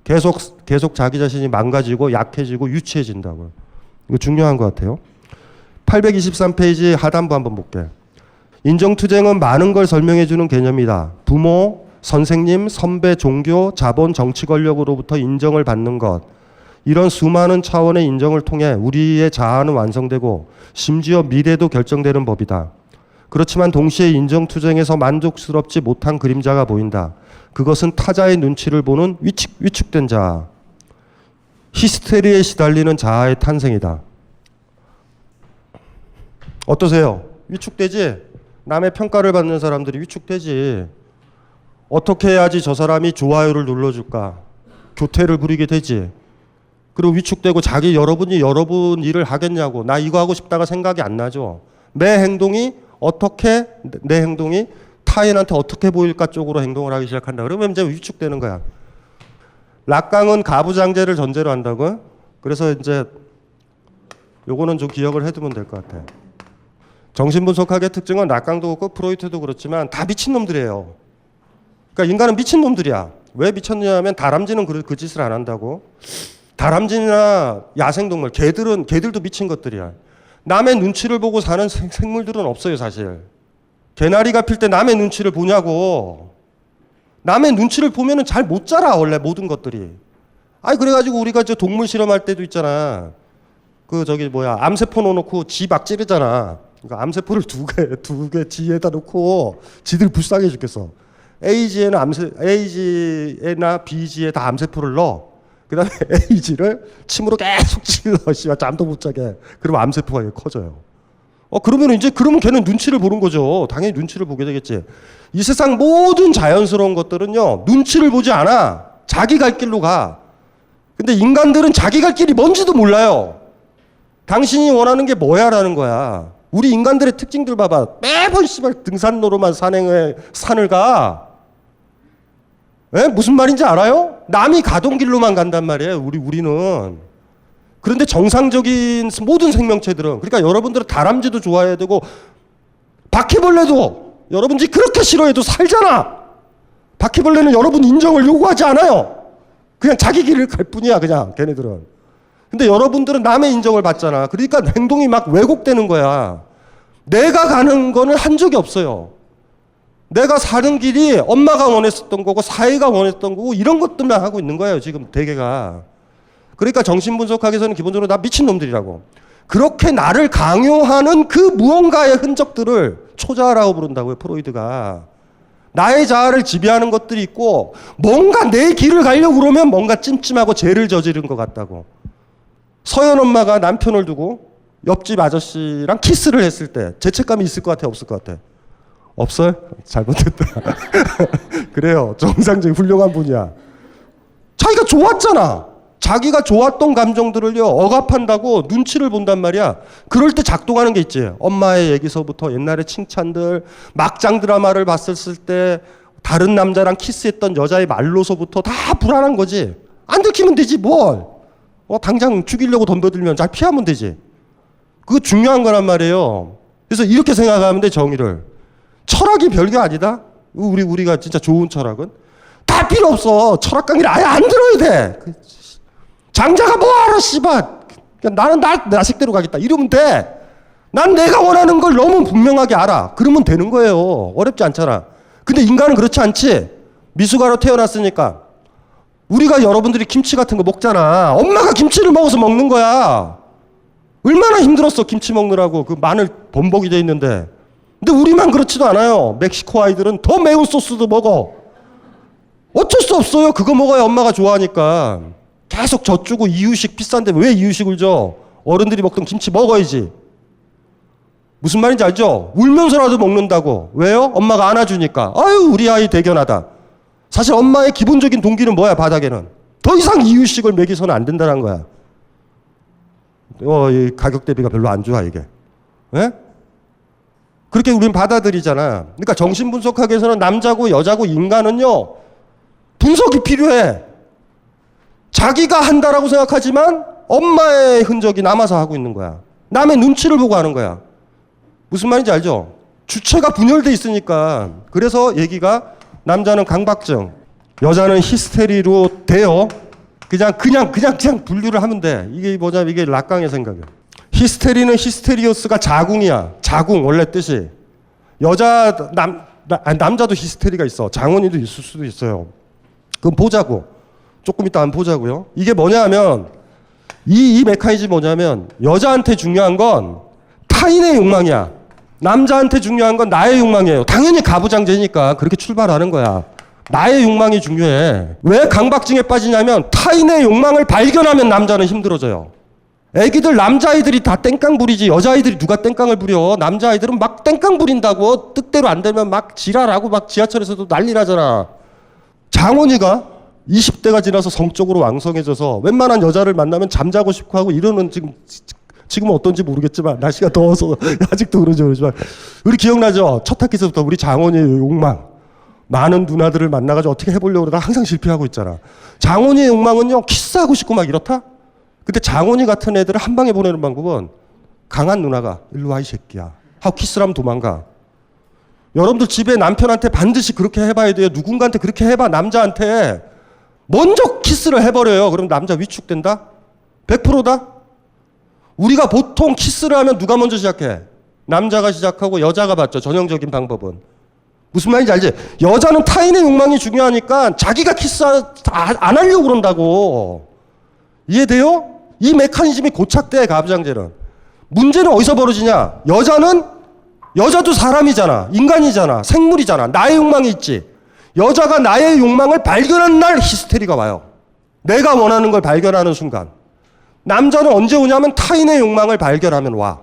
계속 자기 자신이 망가지고 약해지고 유치해진다고요. 이거 중요한 것 같아요. 823페이지 하단부 한번 볼게. 인정투쟁은 많은 걸 설명해주는 개념이다. 부모, 선생님, 선배, 종교, 자본, 정치 권력으로부터 인정을 받는 것. 이런 수많은 차원의 인정을 통해 우리의 자아는 완성되고 심지어 미래도 결정되는 법이다. 그렇지만 동시에 인정투쟁에서 만족스럽지 못한 그림자가 보인다. 그것은 타자의 눈치를 보는 위축된 자아. 히스테리에 시달리는 자아의 탄생이다. 어떠세요? 위축되지? 남의 평가를 받는 사람들이 위축되지. 어떻게 해야지 저 사람이 좋아요를 눌러줄까? 교태를 부리게 되지. 그리고 위축되고 여러분 일을 하겠냐고. 나 이거 하고 싶다가 생각이 안 나죠. 내 행동이 타인한테 어떻게 보일까 쪽으로 행동을 하기 시작한다. 그러면 이제 위축되는 거야. 락강은 가부장제를 전제로 한다고요? 그래서 이제 요거는 좀 기억을 해두면 될 것 같아. 정신분석학의 특징은 락강도 그렇고 프로이트도 그렇지만 다 미친놈들이에요. 그러니까 인간은 미친놈들이야. 왜 미쳤냐면 다람쥐는 그 짓을 안 한다고. 다람쥐나 야생동물, 개들도 미친 것들이야. 남의 눈치를 보고 사는 생물들은 없어요, 사실. 개나리가 필 때 남의 눈치를 보냐고. 남의 눈치를 보면은 잘 못 자라, 원래 모든 것들이. 아니, 그래가지고 우리가 저 동물 실험할 때도 있잖아. 암세포 넣어놓고 지 막 찌르잖아. 그러니까 암세포를 두 개 지에다 놓고 지들 불쌍해 죽겠어. A지에나 B지에 다 암세포를 넣어. 그 다음에 A지를 침으로 계속 찔러. 씨발, 잠도 못 자게. 그러면 암세포가 커져요. 그러면 걔는 눈치를 보는 거죠. 당연히 눈치를 보게 되겠지. 이 세상 모든 자연스러운 것들은요, 눈치를 보지 않아. 자기 갈 길로 가. 근데 인간들은 자기 갈 길이 뭔지도 몰라요. 당신이 원하는 게 뭐야라는 거야. 우리 인간들의 특징들 봐봐. 매번 씨발 등산로로만 산을 가. 에? 무슨 말인지 알아요? 남이 가던 길로만 간단 말이에요. 우리는. 그런데 정상적인 모든 생명체들은, 그러니까 여러분들은 다람쥐도 좋아해야 되고 바퀴벌레도 여러분들이 그렇게 싫어해도 살잖아. 바퀴벌레는 여러분 인정을 요구하지 않아요. 그냥 자기 길을 갈 뿐이야, 그냥 걔네들은. 근데 여러분들은 남의 인정을 받잖아. 그러니까 행동이 막 왜곡되는 거야. 내가 가는 거는 한 적이 없어요. 내가 사는 길이 엄마가 원했었던 거고 사회가 원했던 거고 이런 것들만 하고 있는 거예요, 지금 대개가. 그러니까 정신분석학에서는 기본적으로 나 미친놈들이라고. 그렇게 나를 강요하는 그 무언가의 흔적들을 초자아라고 부른다고요, 프로이드가. 나의 자아를 지배하는 것들이 있고 뭔가 내 길을 가려고 그러면 뭔가 찜찜하고 죄를 저지른 것 같다고. 서연 엄마가 남편을 두고 옆집 아저씨랑 키스를 했을 때 죄책감이 있을 것 같아, 없을 것 같아? 없어요? 잘못했다. 그래요. 정상적인 훌륭한 분이야. 자기가 좋았잖아. 자기가 좋았던 감정들을요, 억압한다고 눈치를 본단 말이야. 그럴 때 작동하는 게 있지. 엄마의 얘기서부터 옛날에 칭찬들, 막장 드라마를 봤을 때 다른 남자랑 키스했던 여자의 말로서부터 다 불안한 거지. 안 들키면 되지, 뭘. 당장 죽이려고 덤벼들면 잘 피하면 되지. 그거 중요한 거란 말이에요. 그래서 이렇게 생각하면 돼, 정의를. 철학이 별게 아니다. 우리가 진짜 좋은 철학은 다 필요 없어. 철학 강의를 아예 안 들어야 돼. 장자가 뭐하러 씨발. 나는 나 식대로 가겠다 이러면 돼. 난 내가 원하는 걸 너무 분명하게 알아. 그러면 되는 거예요. 어렵지 않잖아. 근데 인간은 그렇지 않지. 미숙아로 태어났으니까. 우리가 여러분들이 김치 같은 거 먹잖아. 엄마가 김치를 먹어서 먹는 거야. 얼마나 힘들었어, 김치 먹느라고. 그 마늘 범벅이 돼 있는데. 근데 우리만 그렇지도 않아요. 멕시코 아이들은 더 매운 소스도 먹어. 어쩔 수 없어요. 그거 먹어야 엄마가 좋아하니까. 계속 젖주고 이유식 비싼데 왜 이유식을 줘? 어른들이 먹던 김치 먹어야지. 무슨 말인지 알죠? 울면서라도 먹는다고. 왜요? 엄마가 안아주니까. 아유, 우리 아이 대견하다. 사실 엄마의 기본적인 동기는 뭐야, 바닥에는? 더 이상 이유식을 먹여서는 안 된다는 거야. 이 가격 대비가 별로 안 좋아, 이게. 예? 그렇게 우리는 받아들이잖아. 그러니까 정신분석학에서는 남자고 여자고 인간은요, 분석이 필요해. 자기가 한다라고 생각하지만 엄마의 흔적이 남아서 하고 있는 거야. 남의 눈치를 보고 하는 거야. 무슨 말인지 알죠? 주체가 분열돼 있으니까. 그래서 얘기가 남자는 강박증, 여자는 히스테리로 돼요. 그냥 분류를 하면 돼. 이게 뭐냐면 이게 락강의 생각이야. 히스테리는 히스테리오스가 자궁이야. 자궁 원래 뜻이. 남자도 히스테리가 있어. 장원이도 있을 수도 있어요. 그럼 보자고. 조금 이따 한번 보자고요. 이게 뭐냐면 이 메커니즘이 뭐냐면 여자한테 중요한 건 타인의 욕망이야. 남자한테 중요한 건 나의 욕망이에요. 당연히 가부장제니까 그렇게 출발하는 거야. 나의 욕망이 중요해. 왜 강박증에 빠지냐면 타인의 욕망을 발견하면 남자는 힘들어져요. 애기들 남자아이들이 다 땡깡 부리지 여자아이들이 누가 땡깡을 부려. 남자아이들은 막 땡깡 부린다고. 뜻대로 안 되면 막 지랄하고 막 지하철에서도 난리 나잖아. 장원이가 20대가 지나서 성적으로 왕성해져서 웬만한 여자를 만나면 잠자고 싶고 하고 이러는 지금은 어떤지 모르겠지만 날씨가 더워서 아직도 그러지만 우리 기억나죠? 첫 학기서부터 우리 장원이의 욕망. 많은 누나들을 만나가지고 어떻게 해보려고 그러다가 항상 실패하고 있잖아. 장원이의 욕망은요, 키스하고 싶고 막 이렇다? 근데 장원이 같은 애들을 한 방에 보내는 방법은 강한 누나가 일로 와 이 새끼야 하고 키스를 하면 도망가. 여러분들 집에 남편한테 반드시 그렇게 해봐야 돼요. 누군가한테 그렇게 해봐. 남자한테 먼저 키스를 해버려요. 그럼 남자 위축된다? 100%다? 우리가 보통 키스를 하면 누가 먼저 시작해? 남자가 시작하고 여자가 받죠. 전형적인 방법은. 무슨 말인지 알지? 여자는 타인의 욕망이 중요하니까 자기가 키스 안 하려고 그런다고. 이해돼요? 이 메커니즘이 고착돼, 가부장제는. 문제는 어디서 벌어지냐? 여자도 사람이잖아. 인간이잖아. 생물이잖아. 나의 욕망이 있지. 여자가 나의 욕망을 발견한 날 히스테리가 와요. 내가 원하는 걸 발견하는 순간. 남자는 언제 오냐면 타인의 욕망을 발견하면 와.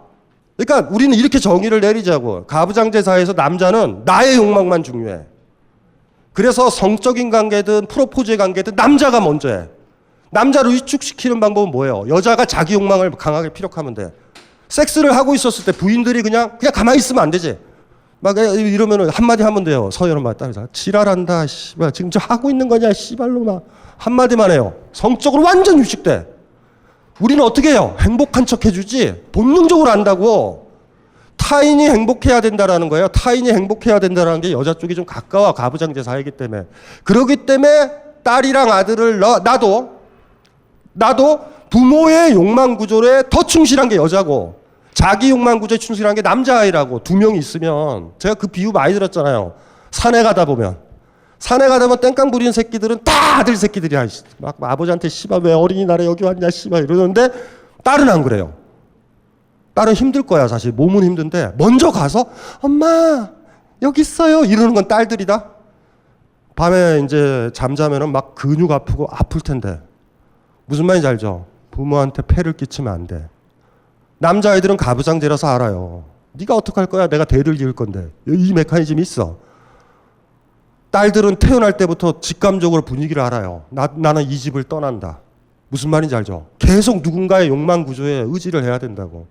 그러니까 우리는 이렇게 정의를 내리자고. 가부장제 사회에서 남자는 나의 욕망만 중요해. 그래서 성적인 관계든 프로포즈의 관계든 남자가 먼저 해. 남자를 위축시키는 방법은 뭐예요? 여자가 자기 욕망을 강하게 피력하면 돼. 섹스를 하고 있었을 때 부인들이 그냥 가만히 있으면 안 되지. 막 이러면은 한마디 하면 돼요. 서연 엄마 따라서 지랄한다. 씨발 지금 저 하고 있는 거냐? 씨발로 막 한마디만 해요. 성적으로 완전 위축돼. 우리는 어떻게 해요? 행복한 척 해주지. 본능적으로 안다고. 타인이 행복해야 된다라는 거예요. 타인이 행복해야 된다는 게 여자 쪽이 좀 가까워. 가부장제 사회이기 때문에. 그렇기 때문에 딸이랑 아들을 나도 부모의 욕망 구조에 더 충실한 게 여자고 자기 욕망 구조에 충실한 게 남자아이라고. 두 명이 있으면 제가 그 비유 많이 들었잖아요. 산에 가다 보면 땡깡 부리는 새끼들은 다 아들 새끼들이야. 막 아버지한테 씨발 왜 어린이날에 여기 왔냐 씨발 이러는데 딸은 안 그래요. 딸은 힘들 거야 사실. 몸은 힘든데 먼저 가서 엄마 여기 있어요 이러는 건 딸들이다. 밤에 이제 잠자면은 막 근육 아프고 아플 텐데 무슨 말인지 알죠? 부모한테 폐를 끼치면 안 돼. 남자아이들은 가부장제라서 알아요. 네가 어떡할 거야? 내가 대를 이을 건데. 이 메커니즘이 있어. 딸들은 태어날 때부터 직감적으로 분위기를 알아요. 나는 이 집을 떠난다. 무슨 말인지 알죠? 계속 누군가의 욕망 구조에 의지를 해야 된다고.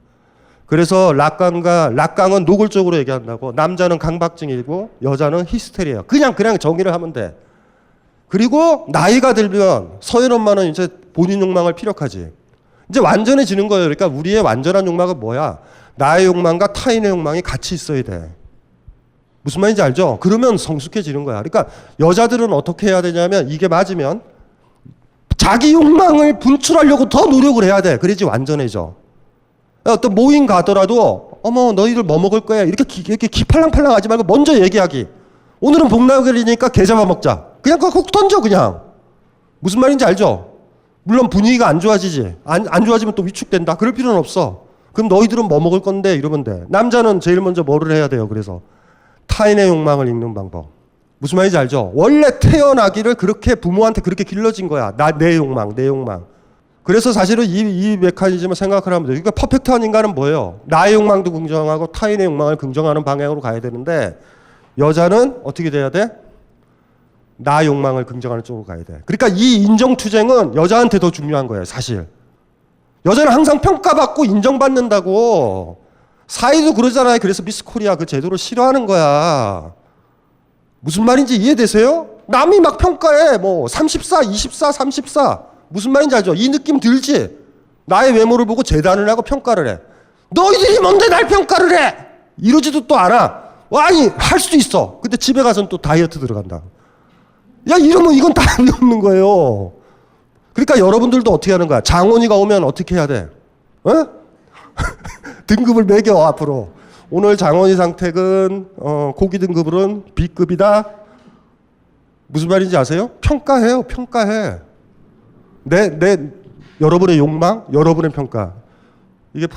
그래서 락강은 노골적으로 얘기한다고. 남자는 강박증이고 여자는 히스테리예요. 그냥 정의를 하면 돼. 그리고 나이가 들면 서연 엄마는 이제 본인 욕망을 피력하지. 이제 완전해지는 거예요. 그러니까 우리의 완전한 욕망은 뭐야? 나의 욕망과 타인의 욕망이 같이 있어야 돼. 무슨 말인지 알죠? 그러면 성숙해지는 거야. 그러니까 여자들은 어떻게 해야 되냐면 이게 맞으면 자기 욕망을 분출하려고 더 노력을 해야 돼. 그래야지 완전해져. 어떤 모임 가더라도 어머 너희들 뭐 먹을 거야? 이렇게 기팔랑팔랑 하지 말고 먼저 얘기하기. 오늘은 복날이니까 게 잡아 먹자. 그냥 그거 훅 던져 그냥. 무슨 말인지 알죠? 물론 분위기가 안 좋아지지. 안 좋아지면 또 위축된다. 그럴 필요는 없어. 그럼 너희들은 뭐 먹을 건데 이러면 돼. 남자는 제일 먼저 뭐를 해야 돼요. 그래서 타인의 욕망을 읽는 방법. 무슨 말인지 알죠? 원래 태어나기를 그렇게 부모한테 그렇게 길러진 거야. 내 욕망. 그래서 사실은 이 메커니즘을 생각을 하면 돼요. 그러니까 퍼펙트한 인간은 뭐예요? 나의 욕망도 긍정하고 타인의 욕망을 긍정하는 방향으로 가야 되는데 여자는 어떻게 돼야 돼? 나 욕망을 긍정하는 쪽으로 가야 돼. 그러니까 이 인정투쟁은 여자한테 더 중요한 거예요. 사실. 여자는 항상 평가받고 인정받는다고. 사이도 그러잖아요. 그래서 미스 코리아 그 제도를 싫어하는 거야. 무슨 말인지 이해되세요? 남이 막 평가해. 뭐 34, 24, 34. 무슨 말인지 알죠? 이 느낌 들지? 나의 외모를 보고 재단을 하고 평가를 해. 너희들이 뭔데 날 평가를 해? 이러지도 또 않아. 아니 할 수도 있어. 근데 집에 가서는 또 다이어트 들어간다. 야 이러면 이건 답이 없는 거예요. 그러니까 여러분들도 어떻게 하는 거야? 장원이가 오면 어떻게 해야 돼? 어? 등급을 매겨 앞으로. 오늘 장원이 상택은 고기 등급으로는 B급이다. 무슨 말인지 아세요? 평가해요. 평가해. 여러분의 욕망, 여러분의 평가. 이게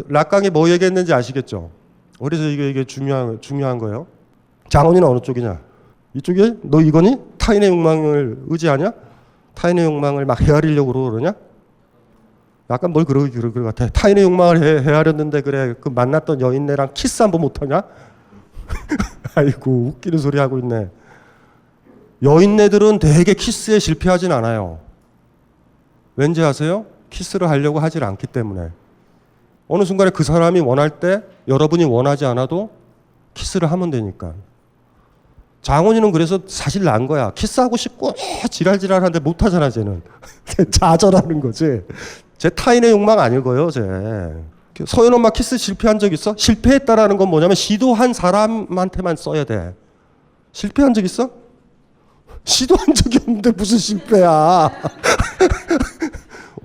락강이 뭐 얘기했는지 아시겠죠? 그래서 이게 중요한 거예요. 장원이는 어느 쪽이냐? 이쪽이 너 이거니? 타인의 욕망을 의지하냐? 타인의 욕망을 막 헤아리려고 그러냐? 약간 뭘 그럴 것 같아. 타인의 욕망을 헤아렸는데 그래 그 만났던 여인네랑 키스 한번 못하냐? 아이고 웃기는 소리 하고 있네. 여인네들은 되게 키스에 실패하진 않아요. 왠지 아세요? 키스를 하려고 하질 않기 때문에. 어느 순간에 그 사람이 원할 때 여러분이 원하지 않아도 키스를 하면 되니까. 장원이는 그래서 사실 난 거야. 키스하고 싶고 지랄지랄한데 못하잖아 쟤는. 좌절하는 거지. 제 타인의 욕망 아닐 거예요, 제. 서연 엄마 키스 실패한 적 있어? 실패했다라는 건 뭐냐면 시도한 사람한테만 써야 돼. 실패한 적 있어? 시도한 적이 없는데 무슨 실패야.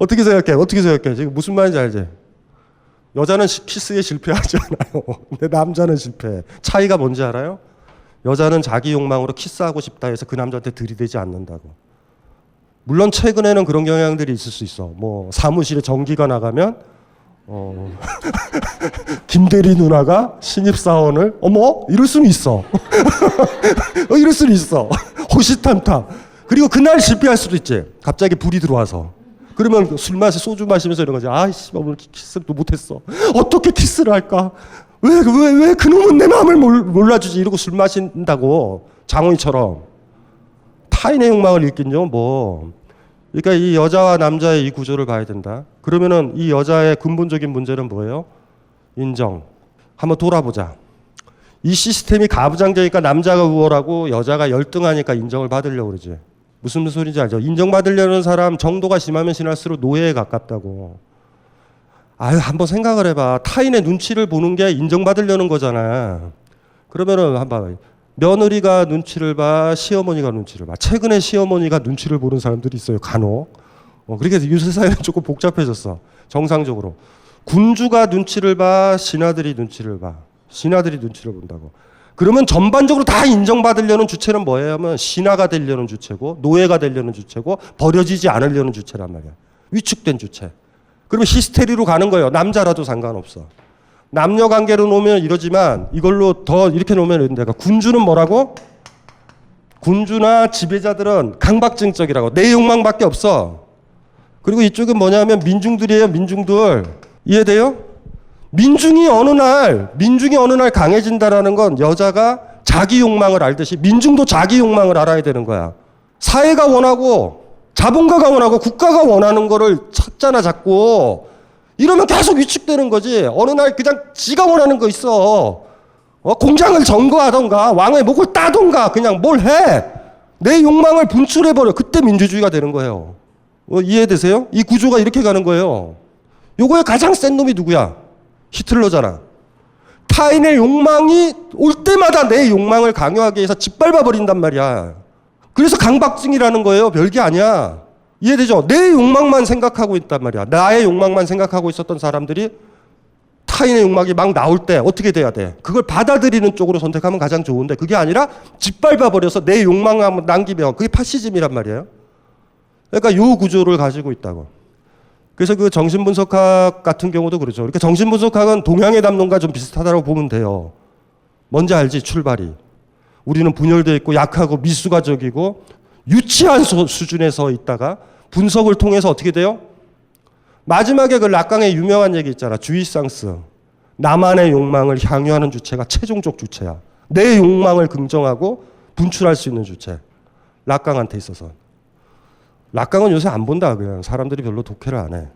어떻게 생각해? 어떻게 생각해? 지금 무슨 말인지 알지? 여자는 키스에 실패하지 않아요. 근데 남자는 실패해. 차이가 뭔지 알아요? 여자는 자기 욕망으로 키스하고 싶다 해서 그 남자한테 들이대지 않는다고. 물론 최근에는 그런 경향들이 있을 수 있어. 뭐 사무실에 전기가 나가면 김대리 누나가 신입사원을 어머 이럴 수는 있어. 이럴 수는 있어. 호시탐탐. 그리고 그날 실패할 수도 있지. 갑자기 불이 들어와서. 그러면 소주 마시면서 이런 거지. 아이씨 오늘 키스를 또 못했어. 어떻게 키스를 할까? 왜 그놈은 내 마음을 몰라주지? 이러고 술 마신다고. 장훈이처럼. 타인의 욕망을 읽긴요. 뭐. 그러니까 이 여자와 남자의 이 구조를 봐야 된다. 그러면은 이 여자의 근본적인 문제는 뭐예요? 인정. 한번 돌아보자. 이 시스템이 가부장제니까 남자가 우월하고 여자가 열등하니까 인정을 받으려고 그러지. 무슨 소리인지 알죠? 인정받으려는 사람 정도가 심하면 심할수록 노예에 가깝다고. 아유, 한번 생각을 해봐. 타인의 눈치를 보는 게 인정받으려는 거잖아. 그러면은 한번 며느리가 눈치를 봐, 시어머니가 눈치를 봐. 최근에 시어머니가 눈치를 보는 사람들이 있어요, 간혹. 그렇게 요새 사회는 조금 복잡해졌어. 정상적으로. 군주가 눈치를 봐, 신하들이 눈치를 봐. 신하들이 눈치를 본다고. 그러면 전반적으로 다 인정받으려는 주체는 뭐예요? 하면 신하가 되려는 주체고 노예가 되려는 주체고 버려지지 않으려는 주체란 말이야. 위축된 주체. 그러면 히스테리로 가는 거예요. 남자라도 상관없어. 남녀 관계로 놓으면 이러지만 이걸로 더 이렇게 놓으면 내가 군주는 뭐라고? 군주나 지배자들은 강박증적이라고. 내 욕망밖에 없어. 그리고 이쪽은 뭐냐면 민중들이에요. 민중들. 이해돼요? 민중이 어느 날 강해진다라는 건 여자가 자기 욕망을 알듯이 민중도 자기 욕망을 알아야 되는 거야. 사회가 원하고 자본가가 원하고 국가가 원하는 거를 찾잖아 자꾸. 이러면 계속 위축되는 거지. 어느 날 그냥 지가 원하는 거 있어. 공장을 점거하던가 왕의 목을 따던가 그냥 뭘 해. 내 욕망을 분출해버려. 그때 민주주의가 되는 거예요. 이해되세요? 이 구조가 이렇게 가는 거예요. 요거의 가장 센 놈이 누구야? 히틀러잖아. 타인의 욕망이 올 때마다 내 욕망을 강요하기 위해서 짓밟아 버린단 말이야. 그래서 강박증이라는 거예요. 별게 아니야. 이해되죠? 내 욕망만 생각하고 있단 말이야. 나의 욕망만 생각하고 있었던 사람들이 타인의 욕망이 막 나올 때 어떻게 돼야 돼? 그걸 받아들이는 쪽으로 선택하면 가장 좋은데 그게 아니라 짓밟아 버려서 내 욕망만 남기면 그게 파시즘이란 말이에요. 그러니까 요 구조를 가지고 있다고. 그래서 그 정신분석학 같은 경우도 그렇죠. 그러니까 정신분석학은 동양의 담론과 좀 비슷하다고 보면 돼요. 뭔지 알지? 출발이. 우리는 분열되어 있고 약하고 미수가적이고 유치한 수준에 서 있다가 분석을 통해서 어떻게 돼요? 마지막에 그 락강의 유명한 얘기 있잖아. 주이상스. 나만의 욕망을 향유하는 주체가 최종적 주체야. 내 욕망을 긍정하고 분출할 수 있는 주체. 락강한테 있어서. 락강은 요새 안 본다. 그냥 사람들이 별로 독해를 안 해.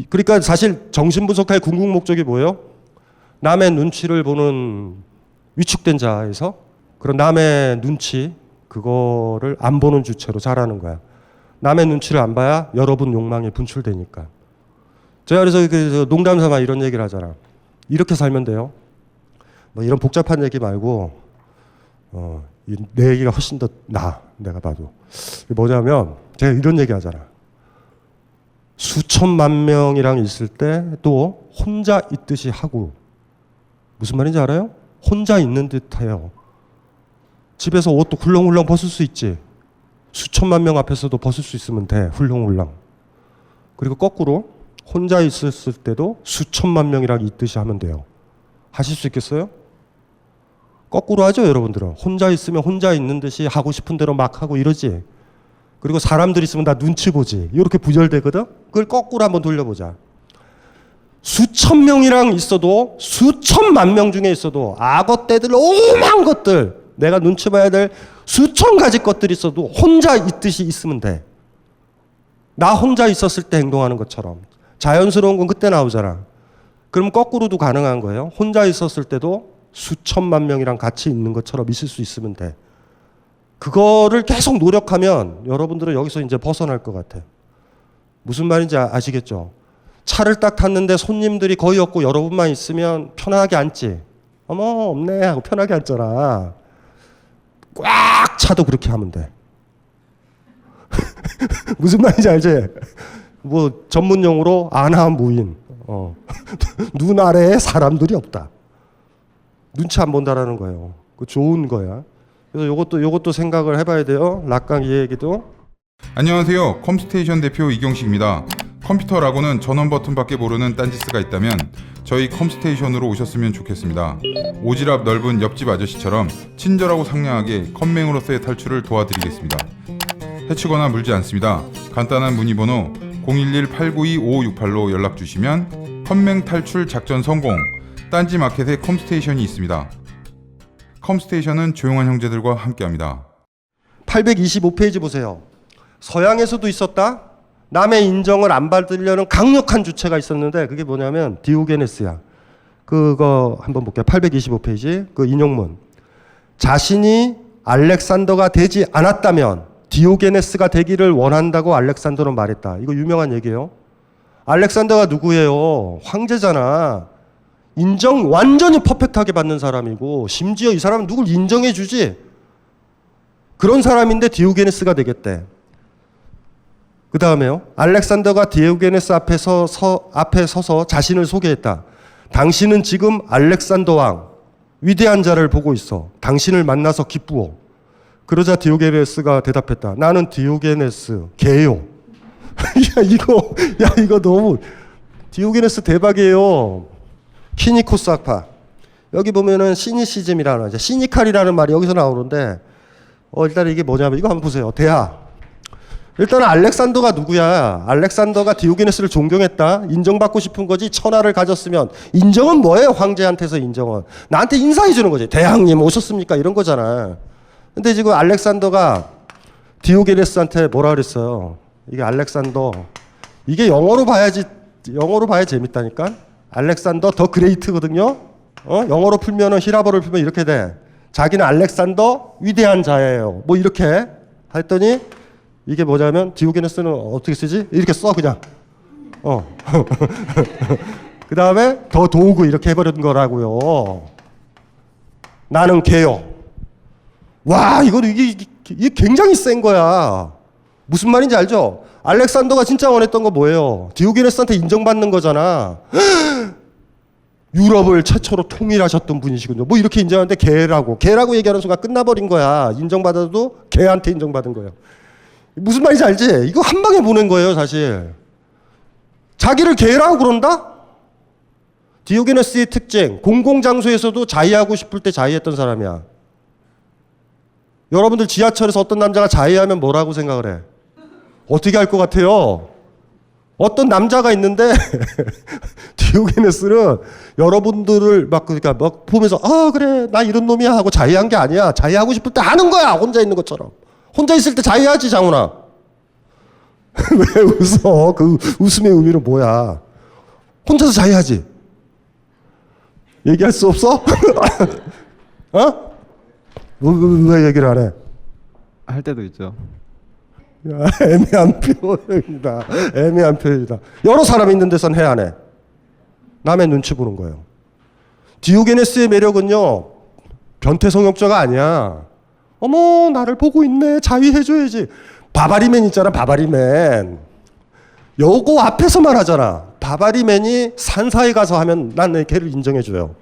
그러니까 사실 정신분석학의 궁극 목적이 뭐예요? 남의 눈치를 보는 위축된 자에서 그런 남의 눈치 그거를 안 보는 주체로 자라는 거야. 남의 눈치를 안 봐야 여러분 욕망이 분출되니까. 제가 그래서 농담 삼아 이런 얘기를 하잖아. 이렇게 살면 돼요. 뭐 이런 복잡한 얘기 말고 내 얘기가 훨씬 더 나아. 내가 봐도. 뭐냐면 제가 이런 얘기 하잖아. 수천만 명이랑 있을 때 또 혼자 있듯이 하고. 무슨 말인지 알아요? 혼자 있는 듯 해요. 집에서 옷도 훌렁훌렁 벗을 수 있지. 수천만 명 앞에서도 벗을 수 있으면 돼. 훌렁훌렁. 그리고 거꾸로 혼자 있었을 때도 수천만 명이랑 있듯이 하면 돼요. 하실 수 있겠어요? 거꾸로 하죠, 여러분들은. 혼자 있으면 혼자 있는 듯이 하고 싶은 대로 막 하고 이러지. 그리고 사람들 있으면 다 눈치 보지. 이렇게 부절되거든? 그걸 거꾸로 한번 돌려보자. 수천 명이랑 있어도 수천만 명 중에 있어도 악어 떼들 오만 것들 내가 눈치 봐야 될 수천 가지 것들이 있어도 혼자 있듯이 있으면 돼. 나 혼자 있었을 때 행동하는 것처럼. 자연스러운 건 그때 나오잖아. 그럼 거꾸로도 가능한 거예요. 혼자 있었을 때도 수천만 명이랑 같이 있는 것처럼 있을 수 있으면 돼. 그거를 계속 노력하면 여러분들은 여기서 이제 벗어날 것 같아. 무슨 말인지 아시겠죠? 차를 딱 탔는데 손님들이 거의 없고 여러분만 있으면 편하게 앉지. 어머 없네 하고 편하게 앉잖아. 꽉 차도 그렇게 하면 돼. 무슨 말인지 알지? 뭐 전문용어로 안하무인. 눈 아래에 사람들이 없다. 눈치 안 본다라는 거예요. 그 좋은 거야. 그래서 요것도 생각을 해봐야 돼요. 락강 이 얘기도. 안녕하세요. 컴스테이션 대표 이경식입니다. 컴퓨터라고는 전원 버튼밖에 모르는 딴지스가 있다면 저희 컴스테이션으로 오셨으면 좋겠습니다. 오지랖 넓은 옆집 아저씨처럼 친절하고 상냥하게 컴맹으로서의 탈출을 도와드리겠습니다. 해치거나 물지 않습니다. 간단한 문의번호 011-892-5568로 연락주시면 컴맹 탈출 작전 성공! 딴지 마켓에 컴스테이션이 있습니다. 컴스테이션은 조용한 형제들과 함께합니다. 825페이지 보세요. 서양에서도 있었다. 남의 인정을 안 받으려는 강력한 주체가 있었는데 그게 뭐냐면 디오게네스야. 그거 한번 볼게요. 825페이지 그 인용문. 자신이 알렉산더가 되지 않았다면 디오게네스가 되기를 원한다고 알렉산더는 말했다. 이거 유명한 얘기예요. 알렉산더가 누구예요? 황제잖아. 인정 완전히 퍼펙트하게 받는 사람이고 심지어 이 사람은 누굴 인정해 주지. 그런 사람인데 디오게네스가 되겠대. 그 다음에요. 알렉산더가 디오게네스 앞에 서서 자신을 소개했다. 당신은 지금 알렉산더 왕, 위대한 자를 보고 있어. 당신을 만나서 기쁘어. 그러자 디오게네스가 대답했다. 나는 디오게네스 개요. 이거 너무 디오게네스 대박이에요. 키니코스 학파. 여기 보면은 시니시즘이라는 이제 시니칼이라는 말이 여기서 나오는데 일단 이게 뭐냐면 이거 한번 보세요. 대하. 일단은 알렉산더가 누구야? 알렉산더가 디오게네스를 존경했다. 인정받고 싶은 거지. 천하를 가졌으면 인정은 뭐예요? 황제한테서 인정은 나한테 인사해 주는 거지. 대왕님 오셨습니까? 이런 거잖아. 근데 지금 알렉산더가 디오게네스한테 뭐라 그랬어요? 이게 알렉산더 이게 영어로 봐야 재밌다니까. 알렉산더 더 그레이트거든요. 영어로 풀면은 히라버를 풀면 이렇게 돼. 자기는 알렉산더 위대한 자예요. 뭐 이렇게 했더니 이게 뭐냐면 디오게네스는 어떻게 쓰지? 이렇게 써 그냥. 그 다음에 더 도우고 이렇게 해버린 거라고요. 나는 개요. 와 이게 굉장히 센 거야. 무슨 말인지 알죠? 알렉산더가 진짜 원했던 거 뭐예요? 디오게네스한테 인정받는 거잖아. 유럽을 최초로 통일하셨던 분이시군요. 뭐 이렇게 인정하는데 개라고 얘기하는 순간 끝나버린 거야. 인정받아도 개한테 인정받은 거예요. 무슨 말인지 알지? 이거 한 방에 보낸 거예요, 사실. 자기를 개라고 그런다? 디오게네스의 특징, 공공장소에서도 자위하고 싶을 때 자위했던 사람이야. 여러분들 지하철에서 어떤 남자가 자위하면 뭐라고 생각을 해? 어떻게 할 것 같아요? 어떤 남자가 있는데 디오게네스는 여러분들을 막 보면서 그래 나 이런 놈이야 하고 자위한 게 아니야. 자위하고 싶을 때 하는 거야. 혼자 있는 것처럼. 혼자 있을 때 자위하지 장훈아. 왜 웃어? 그 웃음의 의미는 뭐야? 혼자서 자위하지. 얘기할 수 없어? 왜 얘기를 안 해? 할 때도 있죠. 애매한 표현이다. 애매한 표현이다. 여러 사람 있는 데선 해 안 해? 남의 눈치 보는 거예요. 디오게네스의 매력은요. 변태성욕자가 아니야. 어머 나를 보고 있네. 자위해줘야지. 바바리맨 있잖아. 바바리맨. 요거 앞에서만 하잖아. 바바리맨이 산사에 가서 하면 난 내 걔를 인정해줘요.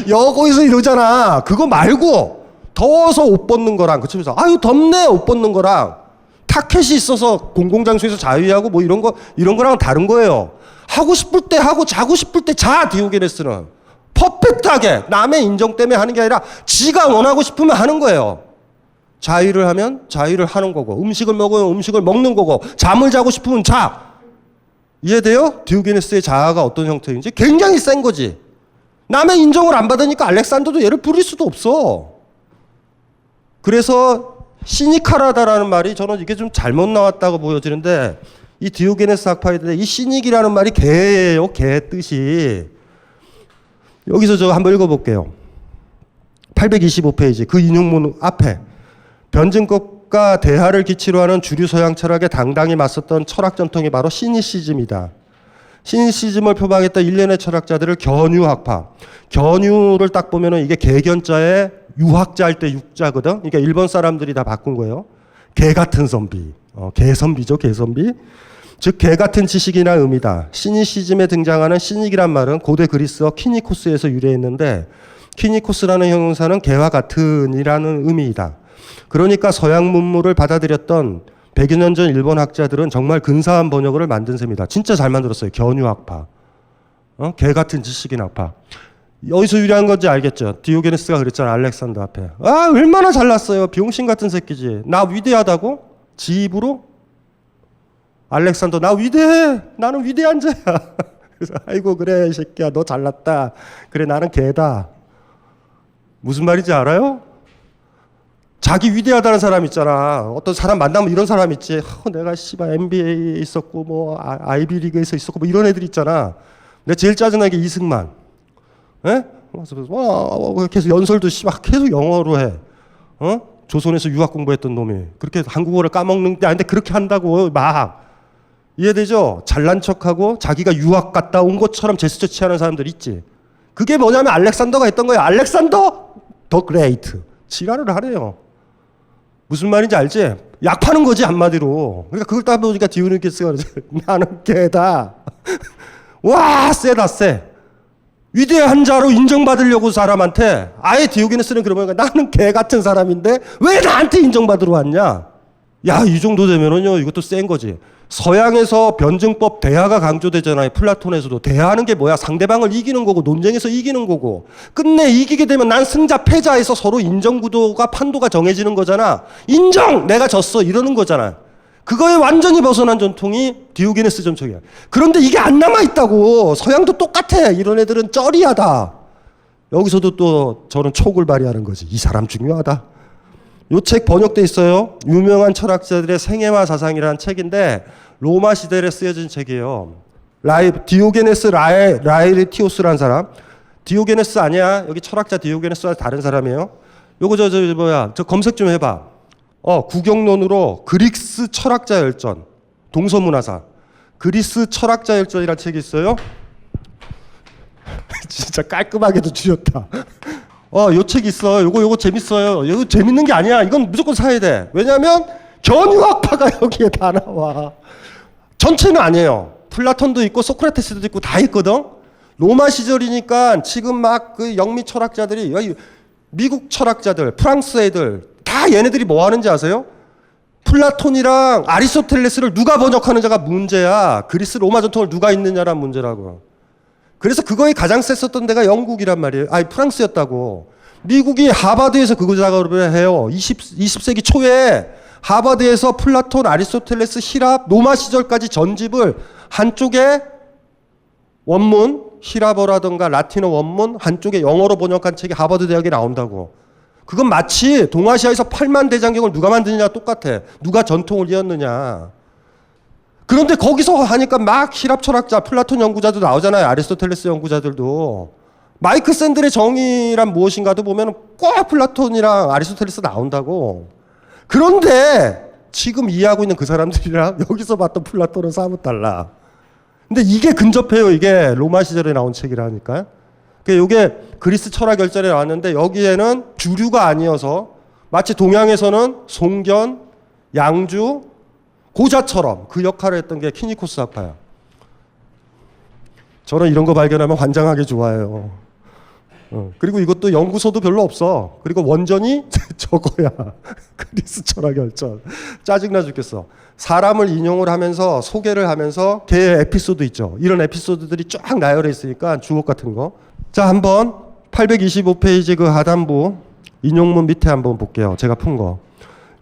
여거에서 이러잖아. 그거 말고 더워서 옷 벗는 거랑 그치면서 아유 덥네 옷 벗는 거랑 타켓이 있어서 공공장소에서 자위하고 뭐 이런 거랑 다른 거예요. 하고 싶을 때 하고 자고 싶을 때 자. 디오게네스는 퍼펙트하게 남의 인정 때문에 하는 게 아니라 지가 원하고 싶으면 하는 거예요. 자위를 하면 자위를 하는 거고 음식을 먹으면 음식을 먹는 거고 잠을 자고 싶으면 자. 이해돼요? 디오게네스의 자아가 어떤 형태인지 굉장히 센 거지. 남의 인정을 안 받으니까 알렉산더도 얘를 부릴 수도 없어. 그래서 시니카라다라는 말이 저는 이게 좀 잘못 나왔다고 보여지는데 이 디오게네스 학파인데 이 시닉이라는 말이 개예요. 개 뜻이. 여기서 저 한번 읽어볼게요. 825페이지 그 인용문 앞에 변증법 철학과 대하를 기치로 하는 주류 서양 철학에 당당히 맞섰던 철학 전통이 바로 시니시즘이다. 시니시즘을 표방했던 일련의 철학자들을 견유학파. 견유를 딱 보면은 이게 개견자에 유학자 할 때 육자거든. 그러니까 일본 사람들이 다 바꾼 거예요. 개 같은 선비. 개선비죠, 개선비. 즉, 개 같은 지식이나 의미다. 시니시즘에 등장하는 시닉이란 말은 고대 그리스어 키니코스에서 유래했는데, 키니코스라는 형용사는 개와 같은이라는 의미이다. 그러니까 서양 문물을 받아들였던 100여 년 전 일본 학자들은 정말 근사한 번역을 만든 셈이다. 진짜 잘 만들었어요. 견유학파. 개 같은 지식인 학파. 어디서 유래한 건지 알겠죠? 디오게네스가 그랬잖아. 알렉산더 앞에. 아, 얼마나 잘났어요. 병신 같은 새끼지. 나 위대하다고? 지 입으로? 알렉산더, 나 위대해. 나는 위대한 자야. 그래서 아이고 그래 이 새끼야 너 잘났다. 그래 나는 개다. 무슨 말인지 알아요? 자기 위대하다는 사람 있잖아. 어떤 사람 만나면 이런 사람 있지. 내가 씨발 NBA에 있었고 뭐 아이비리그에서 있었고 뭐 이런 애들 있잖아. 내가 제일 짜증나는 게 이승만. 예? 계속 연설도 씨발 계속 영어로 해. 조선에서 유학 공부했던 놈이 그렇게 한국어를 까먹는 게 아닌데 그렇게 한다고 막. 이해되죠? 잘난 척하고 자기가 유학 갔다 온 것처럼 제스처 취하는 사람들 있지. 그게 뭐냐면 알렉산더가 했던 거예요. 알렉산더 더 그레이트. 지랄을 하래요. 무슨 말인지 알지? 약 파는 거지 한마디로. 그러니까 그걸 딱 보니까 디오게네스가 그러지. 나는 개다. 와 세다 세. 위대한 자로 인정받으려고 사람한테 아예 디오게네스는 그러면 나는 개 같은 사람인데 왜 나한테 인정받으러 왔냐? 야, 이 정도 되면은요 이것도 센 거지. 서양에서 변증법 대하가 강조되잖아요. 플라톤에서도. 대하는 게 뭐야? 상대방을 이기는 거고 논쟁에서 이기는 거고. 끝내 이기게 되면 난 승자 패자에서 서로 인정구도가 판도가 정해지는 거잖아. 인정! 내가 졌어 이러는 거잖아. 그거에 완전히 벗어난 전통이 디오게네스 전통이야. 그런데 이게 안 남아있다고. 서양도 똑같아. 이런 애들은 쩌리하다. 여기서도 또 저는 촉을 발휘하는 거지. 이 사람 중요하다. 이 책 번역돼 있어요. 유명한 철학자들의 생애와 사상이라는 책인데 로마 시대에 쓰여진 책이에요. 디오게네스 라에티오스라는 사람. 디오게네스 아니야. 여기 철학자 디오게네스와 다른 사람이에요. 요거 저 검색 좀 해봐. 구경론으로 그리스 철학자 열전. 동서문화사. 그리스 철학자 열전이라는 책이 있어요. 진짜 깔끔하게도 줄였다. 요 책 있어. 요거 재밌어요. 이거 재밌는 게 아니야. 이건 무조건 사야 돼. 왜냐면 견유학파가 여기에 다 나와. 전체는 아니에요. 플라톤도 있고 소크라테스도 있고 다 있거든. 로마 시절이니까 지금 막 그 영미 철학자들이 여기 미국 철학자들, 프랑스 애들 다 얘네들이 뭐 하는지 아세요? 플라톤이랑 아리스토텔레스를 누가 번역하느냐가 문제야. 그리스 로마 전통을 누가 읽느냐란 문제라고. 그래서 그거에 가장 셌었던 데가 영국이란 말이에요. 아니 프랑스였다고. 미국이 하버드에서 그거 작업을 해요. 20세기 초에 하버드에서 플라톤, 아리스토텔레스, 히랍, 로마 시절까지 전집을 한쪽에 원문, 히랍어라든가 라틴어 원문, 한쪽에 영어로 번역한 책이 하버드 대학에 나온다고. 그건 마치 동아시아에서 8만 대장경을 누가 만드느냐 똑같아. 누가 전통을 이었느냐. 그런데 거기서 하니까 막 히랍 철학자, 플라톤 연구자도 나오잖아요. 아리스토텔레스 연구자들도. 마이클 샌들의 정의란 무엇인가도 보면 꼭 플라톤이랑 아리스토텔레스 나온다고. 그런데 지금 이해하고 있는 그 사람들이랑 여기서 봤던 플라톤은 사뭇 달라. 근데 이게 근접해요. 이게 로마 시절에 나온 책이라니까요. 이게 그리스 철학 열전에 나왔는데 여기에는 주류가 아니어서 마치 동양에서는 송견, 양주, 고자처럼 그 역할을 했던 게 키니코스 학파야. 저는 이런 거 발견하면 환장하게 좋아해요. 그리고 이것도 연구소도 별로 없어. 그리고 원전이 저거야. 그리스 철학 열전. 짜증나 죽겠어. 사람을 인용을 하면서 소개를 하면서 걔의 에피소드 있죠. 이런 에피소드들이 쫙 나열해 있으니까 주옥 같은 거. 자, 한번 825페이지 그 하단부 인용문 밑에 한번 볼게요. 제가 푼 거.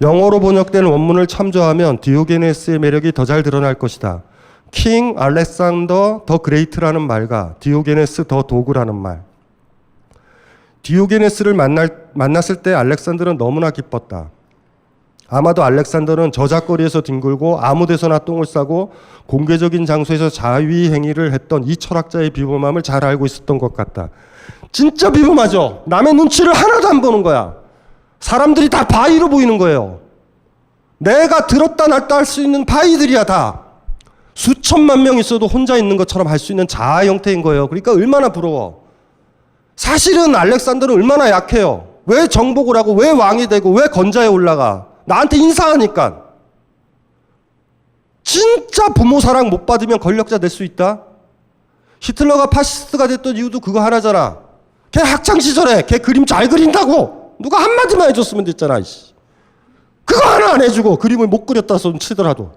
영어로 번역된 원문을 참조하면 디오게네스의 매력이 더 잘 드러날 것이다. 킹 알렉산더 더 그레이트라는 말과 디오게네스 더 도그라는 말. 디오게네스를 만났을 때 알렉산더는 너무나 기뻤다. 아마도 알렉산더는 저작거리에서 뒹굴고 아무 데서나 똥을 싸고 공개적인 장소에서 자위 행위를 했던 이 철학자의 비범함을 잘 알고 있었던 것 같다. 진짜 비범하죠? 남의 눈치를 하나도 안 보는 거야. 사람들이 다 바위로 보이는 거예요. 내가 들었다 놨다 할 수 있는 바위들이야 다. 수천만 명 있어도 혼자 있는 것처럼 할 수 있는 자아 형태인 거예요. 그러니까 얼마나 부러워. 사실은 알렉산더는 얼마나 약해요. 왜 정복을 하고 왜 왕이 되고 왜 건자에 올라가. 나한테 인사하니까. 진짜 부모 사랑 못 받으면 권력자 될 수 있다. 히틀러가 파시스트가 됐던 이유도 그거 하나잖아. 걔 학창시절에 걔 그림 잘 그린다고 누가 한마디만 해줬으면 됐잖아. 그거 하나 안 해주고 그림을 못 그렸다 손 치더라도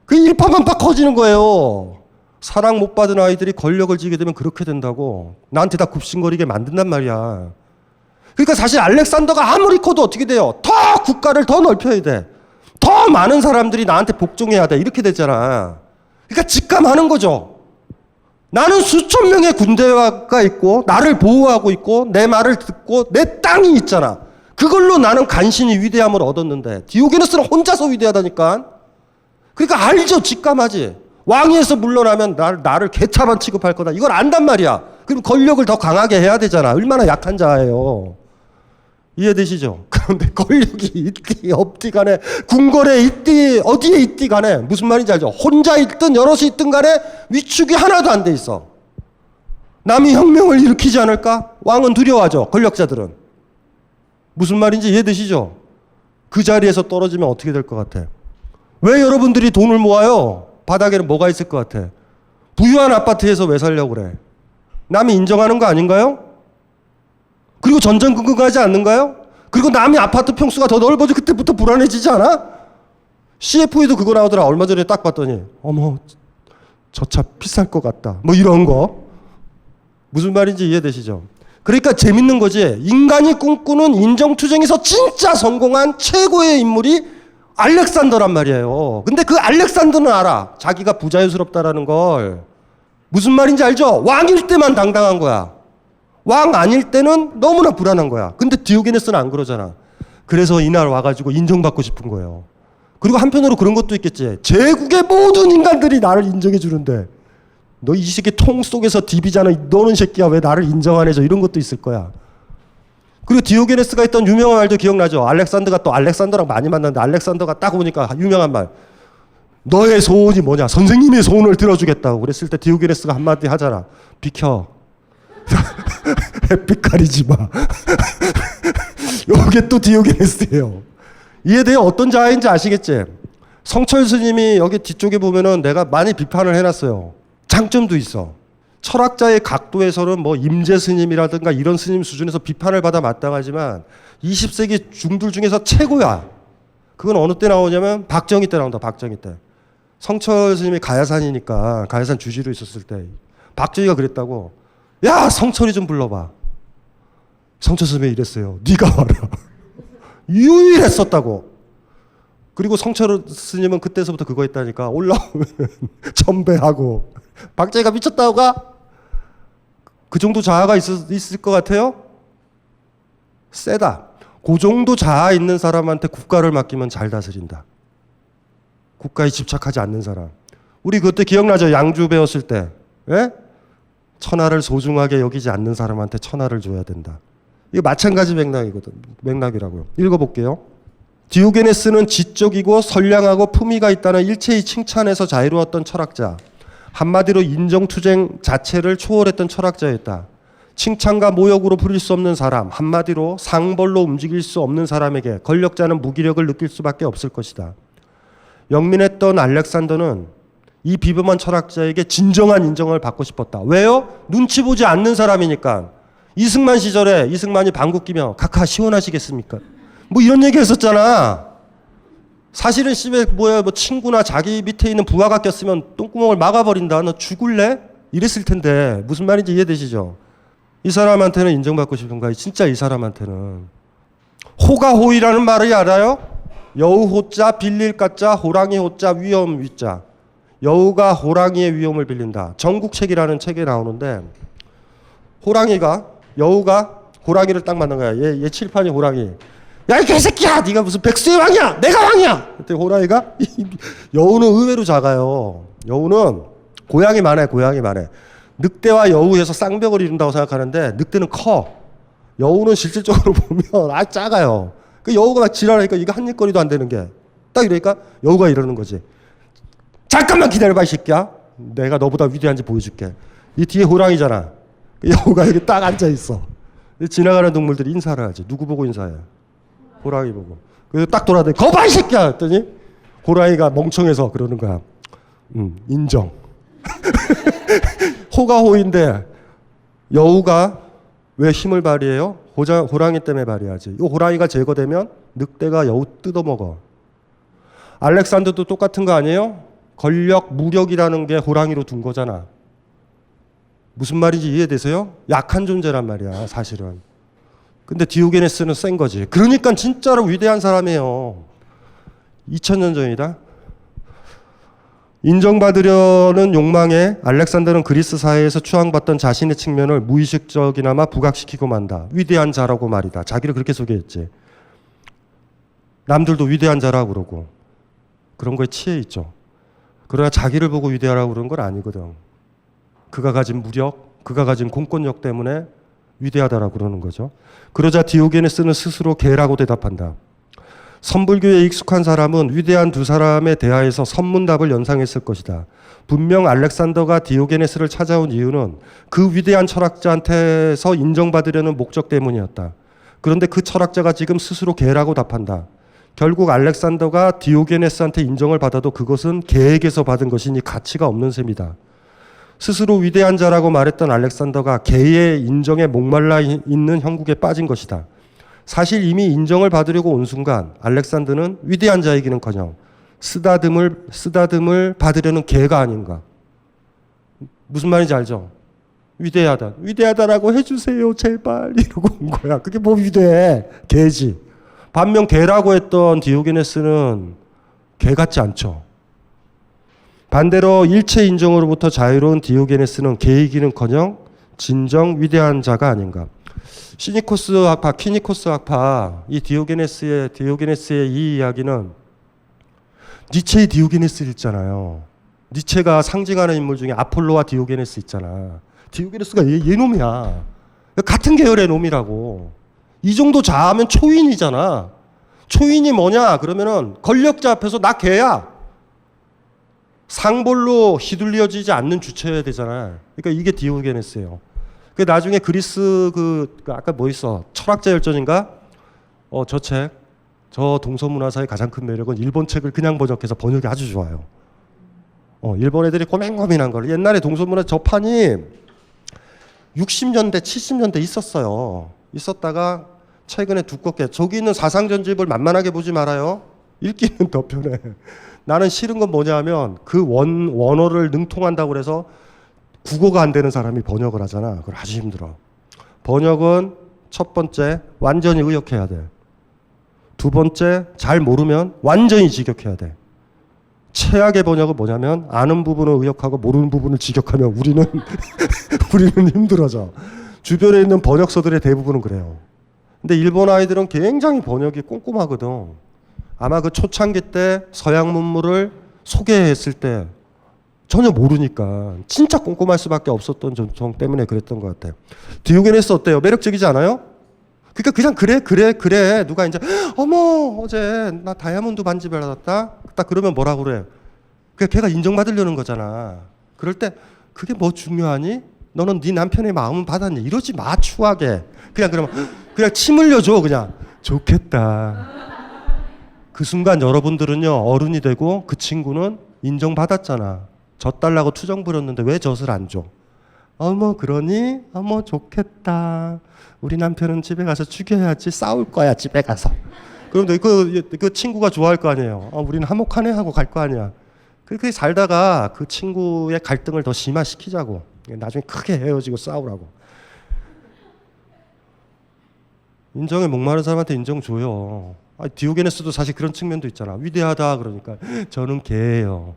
그 일파만파 커지는 거예요. 사랑 못 받은 아이들이 권력을 쥐게 되면 그렇게 된다고. 나한테 다 굽신거리게 만든단 말이야. 그러니까 사실 알렉산더가 아무리 커도 어떻게 돼요? 더 국가를 더 넓혀야 돼. 더 많은 사람들이 나한테 복종해야 돼. 이렇게 되잖아. 그러니까 직감하는 거죠. 나는 수천 명의 군대가 있고 나를 보호하고 있고 내 말을 듣고 내 땅이 있잖아. 그걸로 나는 간신히 위대함을 얻었는데 디오게네스는 혼자서 위대하다니까. 그러니까 알죠. 직감하지. 왕위에서 물러나면 나를 개차반 취급할 거다. 이걸 안단 말이야. 그럼 권력을 더 강하게 해야 되잖아. 얼마나 약한 자예요. 이해되시죠? 그런데 권력이 있디 없디 간에 궁궐에 있디 어디에 있디 간에 무슨 말인지 알죠? 혼자 있든 여럿이 있든 간에 위축이 하나도 안 돼 있어. 남이 혁명을 일으키지 않을까? 왕은 두려워하죠. 권력자들은. 무슨 말인지 이해되시죠? 그 자리에서 떨어지면 어떻게 될 것 같아? 왜 여러분들이 돈을 모아요? 바닥에는 뭐가 있을 것 같아? 부유한 아파트에서 왜 살려고 그래? 남이 인정하는 거 아닌가요? 그리고 전전긍긍하지 않는가요? 그리고 남이 아파트 평수가 더 넓어져 그때부터 불안해지지 않아? CF에도 그거 나오더라. 얼마 전에 딱 봤더니 어머 저 차 비쌀 것 같다. 뭐 이런 거. 무슨 말인지 이해되시죠? 그러니까 재밌는 거지. 인간이 꿈꾸는 인정투쟁에서 진짜 성공한 최고의 인물이 알렉산더란 말이에요. 근데 그 알렉산더는 알아. 자기가 부자연스럽다라는 걸. 무슨 말인지 알죠? 왕일 때만 당당한 거야. 왕 아닐 때는 너무나 불안한 거야. 근데 디오게네스는 안 그러잖아. 그래서 이날 와가지고 인정받고 싶은 거예요. 그리고 한편으로 그런 것도 있겠지. 제국의 모든 인간들이 나를 인정해 주는데 너 이 새끼 통 속에서 디비잖아. 너는 새끼야 왜 나를 인정 안 해줘. 이런 것도 있을 거야. 그리고 디오게네스가 했던 유명한 말도 기억나죠. 알렉산더가 또 알렉산더랑 많이 만났는데 알렉산더가 딱 오니까 유명한 말. 너의 소원이 뭐냐. 선생님의 소원을 들어주겠다고 그랬을 때 디오게네스가 한마디 하잖아. 비켜. 햇빛 가리지 마. 요게 또 디오게네스예요. 이해돼요? 어떤 자아인지 아시겠지? 성철 스님이 여기 뒤쪽에 보면은 내가 많이 비판을 해놨어요. 장점도 있어. 철학자의 각도에서는 뭐 임재 스님이라든가 이런 스님 수준에서 비판을 받아 마땅하지만 20세기 중들 중에서 최고야. 그건 어느 때 나오냐면 박정희 때 나온다. 박정희 때. 성철 스님이 가야산이니까 가야산 주지로 있었을 때 박정희가 그랬다고. 야 성철이 좀 불러봐. 성철 스님이 이랬어요. 네가 와라. 유일했었다고. 그리고 성철 스님은 그때서부터 그거 했다니까. 올라오면 천배하고. 박정희가 미쳤다고가? 그 정도 자아가 있을 것 같아요? 세다. 그 정도 자아 있는 사람한테 국가를 맡기면 잘 다스린다. 국가에 집착하지 않는 사람. 우리 그때 기억나죠? 양주 배웠을 때. 예? 천하를 소중하게 여기지 않는 사람한테 천하를 줘야 된다. 이게 마찬가지 맥락이라고요. 읽어볼게요. 디오게네스는 지적이고 선량하고 품위가 있다는 일체의 칭찬에서 자유로웠던 철학자. 한마디로 인정투쟁 자체를 초월했던 철학자였다. 칭찬과 모욕으로 부릴 수 없는 사람, 한마디로 상벌로 움직일 수 없는 사람에게 권력자는 무기력을 느낄 수밖에 없을 것이다. 영민했던 알렉산더는 이 비범한 철학자에게 진정한 인정을 받고 싶었다. 왜요? 눈치 보지 않는 사람이니까. 이승만 시절에 이승만이 방귀 끼며 카카 시원하시겠습니까? 뭐 이런 얘기 했었잖아. 사실은 씨발 뭐 친구나 자기 밑에 있는 부하가 꼈으면 똥구멍을 막아버린다. 너 죽을래? 이랬을 텐데 무슨 말인지 이해되시죠? 이 사람한테는 인정받고 싶은가? 진짜 이 사람한테는. 호가호이라는 말을 알아요? 여우호자 빌릴 가자 호랑이 호자 위험 위자. 여우가 호랑이의 위험을 빌린다. 전국책이라는 책에 나오는데 여우가 호랑이를 딱 만난 거야. 얘 칠판이 호랑이. 야 이 개새끼야, 네가 무슨 백수의 왕이야? 내가 왕이야. 그때 호랑이가 여우는 의외로 작아요. 여우는 고양이 많아. 늑대와 여우에서 쌍벽을 이룬다고 생각하는데 늑대는 커. 여우는 실질적으로 보면 작아요. 그 여우가 막 지랄하니까 이거 한 입거리도 안 되는 게 딱 이러니까 여우가 이러는 거지. 잠깐만 기다려봐 이 새끼야. 내가 너보다 위대한지 보여줄게. 이 뒤에 호랑이잖아. 여우가 여기 딱 앉아있어. 지나가는 동물들이 인사를 하지. 누구 보고 인사해? 호랑이 보고. 그래서 딱 돌아다니 거봐 이 새끼야 했더니 호랑이가 멍청해서 그러는 거야. 인정. 호가 호인데 여우가 왜 힘을 발휘해요? 호랑이 때문에 발휘하지. 이 호랑이가 제거되면 늑대가 여우 뜯어먹어. 알렉산더도 똑같은 거 아니에요? 권력, 무력이라는 게 호랑이로 둔 거잖아. 무슨 말인지 이해되세요? 약한 존재란 말이야 사실은. 근데 디오게네스는 센 거지. 그러니까 진짜로 위대한 사람이에요. 2000년 전이다. 인정받으려는 욕망에 알렉산더는 그리스 사회에서 추앙받던 자신의 측면을 무의식적이나마 부각시키고 만다. 위대한 자라고 말이다. 자기를 그렇게 소개했지. 남들도 위대한 자라고 그러고 그런 거에 취해 있죠. 그러나 자기를 보고 위대하라고 그러는 건 아니거든. 그가 가진 무력, 그가 가진 공권력 때문에 위대하다라고 그러는 거죠. 그러자 디오게네스는 스스로 개라고 대답한다. 선불교에 익숙한 사람은 위대한 두 사람의 대화에서 선문답을 연상했을 것이다. 분명 알렉산더가 디오게네스를 찾아온 이유는 그 위대한 철학자한테서 인정받으려는 목적 때문이었다. 그런데 그 철학자가 지금 스스로 개라고 답한다. 결국 알렉산더가 디오게네스한테 인정을 받아도 그것은 개에게서 받은 것이니 가치가 없는 셈이다. 스스로 위대한 자라고 말했던 알렉산더가 개의 인정에 목말라 있는 형국에 빠진 것이다. 사실 이미 인정을 받으려고 온 순간 알렉산더는 위대한 자이기는커녕 쓰다듬을 받으려는 개가 아닌가. 무슨 말인지 알죠? 위대하다라고 해주세요 제발 이러고 온 거야. 그게 뭐 위대해. 개지. 반면 개라고 했던 디오게네스는 개 같지 않죠. 반대로 일체 인정으로부터 자유로운 디오게네스는 개이기는커녕 진정 위대한 자가 아닌가. 시니코스 학파, 키니코스 학파, 이 디오게네스의 이 이야기는 니체의 디오게네스 있잖아요. 니체가 상징하는 인물 중에 아폴로와 디오게네스 있잖아. 디오게네스가 얘 놈이야. 같은 계열의 놈이라고. 이 정도 자아면 초인이잖아. 초인이 뭐냐? 그러면은 권력자 앞에서 나 개야. 상볼로 휘둘려지지 않는 주체여야 되잖아. 그러니까 이게 디오게네스예요. 그 나중에 그리스 그 아까 뭐 있어? 철학자 열전인가? 저 책. 저 동서문화사의 가장 큰 매력은 일본 책을 그냥 번역해서 번역이 아주 좋아요. 일본 애들이 고민고민한 걸. 옛날에 동서문화 저 판이 60년대, 70년대 있었어요. 있었다가 최근에 두껍게 저기 있는 사상전집을 만만하게 보지 말아요. 읽기는 더 편해. 나는 싫은 건 뭐냐면 그 원어를 능통한다고 그래서 국어가 안 되는 사람이 번역을 하잖아. 그걸 아주 힘들어. 번역은 첫 번째 완전히 의역해야 돼. 두 번째 잘 모르면 완전히 직역해야 돼. 최악의 번역은 뭐냐면 아는 부분을 의역하고 모르는 부분을 직역하면 우리는 힘들어져. 주변에 있는 번역서들의 대부분은 그래요. 근데 일본 아이들은 굉장히 번역이 꼼꼼하거든. 아마 그 초창기 때 서양 문물을 소개했을 때 전혀 모르니까 진짜 꼼꼼할 수밖에 없었던 전통 때문에 그랬던 것 같아요. 디오게네스 어때요? 매력적이지 않아요? 그러니까 그냥 그래. 누가 이제 어머 어제 나 다이아몬드 반지 받았다. 딱 그러면 뭐라고 그래? 그게 걔가 인정받으려는 거잖아. 그럴 때 그게 뭐 중요하니? 너는 네 남편의 마음은 받았니? 이러지 마 추하게. 그러면 그냥 침 흘려줘 그냥. 좋겠다. 그 순간 여러분들은요 어른이 되고 그 친구는 인정받았잖아. 젖달라고 투정 부렸는데 왜 젖을 안 줘? 어머 그러니? 어머 좋겠다. 우리 남편은 집에 가서 죽여야지. 싸울 거야 집에 가서. 그럼 그 친구가 좋아할 거 아니에요. 우리는 화목하네 하고 갈 거 아니야. 그렇게 살다가 그 친구의 갈등을 더 심화시키자고. 나중에 크게 헤어지고 싸우라고. 인정에 목마른 사람한테 인정 줘요. 디오게네스도 사실 그런 측면도 있잖아. 위대하다 그러니까 저는 개예요.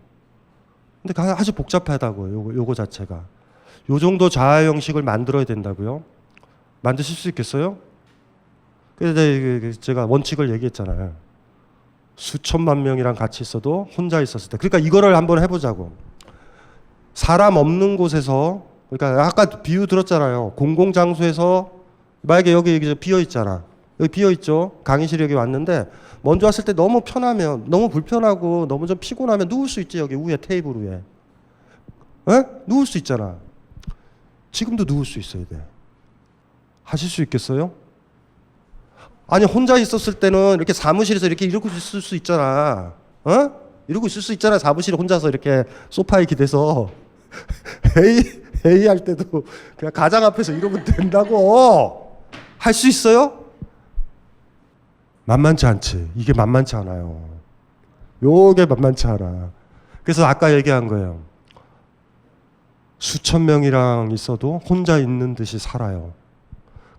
근데 아주 복잡하다고요. 요거 자체가. 요 정도 자아 형식을 만들어야 된다고요. 만드실 수 있겠어요? 그래서 제가 원칙을 얘기했잖아요. 수천만 명이랑 같이 있어도 혼자 있었을 때. 그러니까 이거를 한번 해보자고. 사람 없는 곳에서, 그러니까 아까 비유 들었잖아요. 공공장소에서 만약에 여기 비어 있잖아. 여기 비어 있죠. 강의실에 여기 왔는데 먼저 왔을 때 너무 편하면 너무 불편하고 너무 좀 피곤하면 누울 수 있지. 여기 위에 테이블 위에. 에? 누울 수 있잖아. 지금도 누울 수 있어야 돼. 하실 수 있겠어요? 아니 혼자 있었을 때는 이렇게 사무실에서 이렇게 이러고 있을 수 있잖아. 어? 이러고 있을 수 있잖아. 사무실에 혼자서 이렇게 소파에 기대서 회의 할 때도 그냥 가장 앞에서 이러면 된다고. 할 수 있어요? 만만치 않지. 이게 만만치 않아요. 요게 만만치 않아. 그래서 아까 얘기한 거예요. 수천 명이랑 있어도 혼자 있는 듯이 살아요.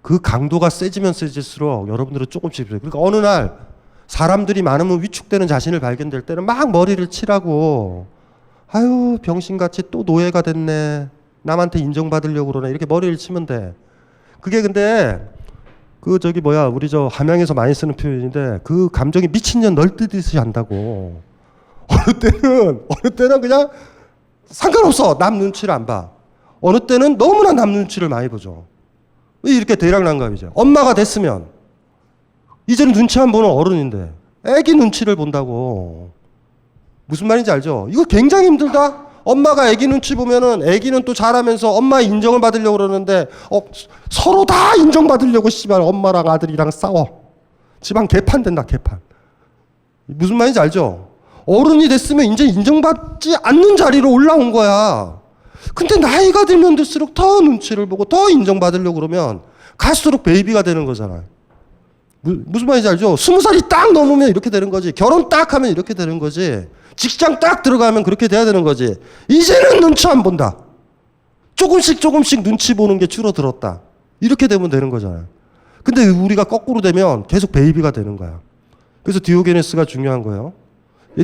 그 강도가 세지면 세질수록 여러분들은 조금씩. 그러니까 어느 날 사람들이 많으면 위축되는 자신을 발견될 때는 막 머리를 치라고. 아유 병신같이 또 노예가 됐네. 남한테 인정받으려고 그러네. 이렇게 머리를 치면 돼. 그게 근데 그 저기 뭐야 우리 저 함양에서 많이 쓰는 표현인데 그 감정이 미친년 널뛰듯이 한다고. 어느 때는 그냥 상관없어. 남 눈치를 안 봐. 어느 때는 너무나 남 눈치를 많이 보죠. 왜 이렇게 대략난감이죠. 엄마가 됐으면 이제는 눈치 안 보는 어른인데 애기 눈치를 본다고. 무슨 말인지 알죠? 이거 굉장히 힘들다. 엄마가 애기 눈치 보면은 애기는 또 자라면서 엄마의 인정을 받으려고 그러는데 서로 다 인정받으려고 씨발 엄마랑 아들이랑 싸워. 집안 개판 된다. 개판. 무슨 말인지 알죠? 어른이 됐으면 이제 인정받지 않는 자리로 올라온 거야. 근데 나이가 들면 들수록 더 눈치를 보고 더 인정받으려고 그러면 갈수록 베이비가 되는 거잖아요. 무슨 말인지 알죠? 20살이 딱 넘으면 이렇게 되는 거지. 결혼 딱 하면 이렇게 되는 거지. 직장 딱 들어가면 그렇게 돼야 되는 거지. 이제는 눈치 안 본다. 조금씩 눈치 보는 게 줄어들었다. 이렇게 되면 되는 거잖아요. 근데 우리가 거꾸로 되면 계속 베이비가 되는 거야. 그래서 디오게네스가 중요한 거예요.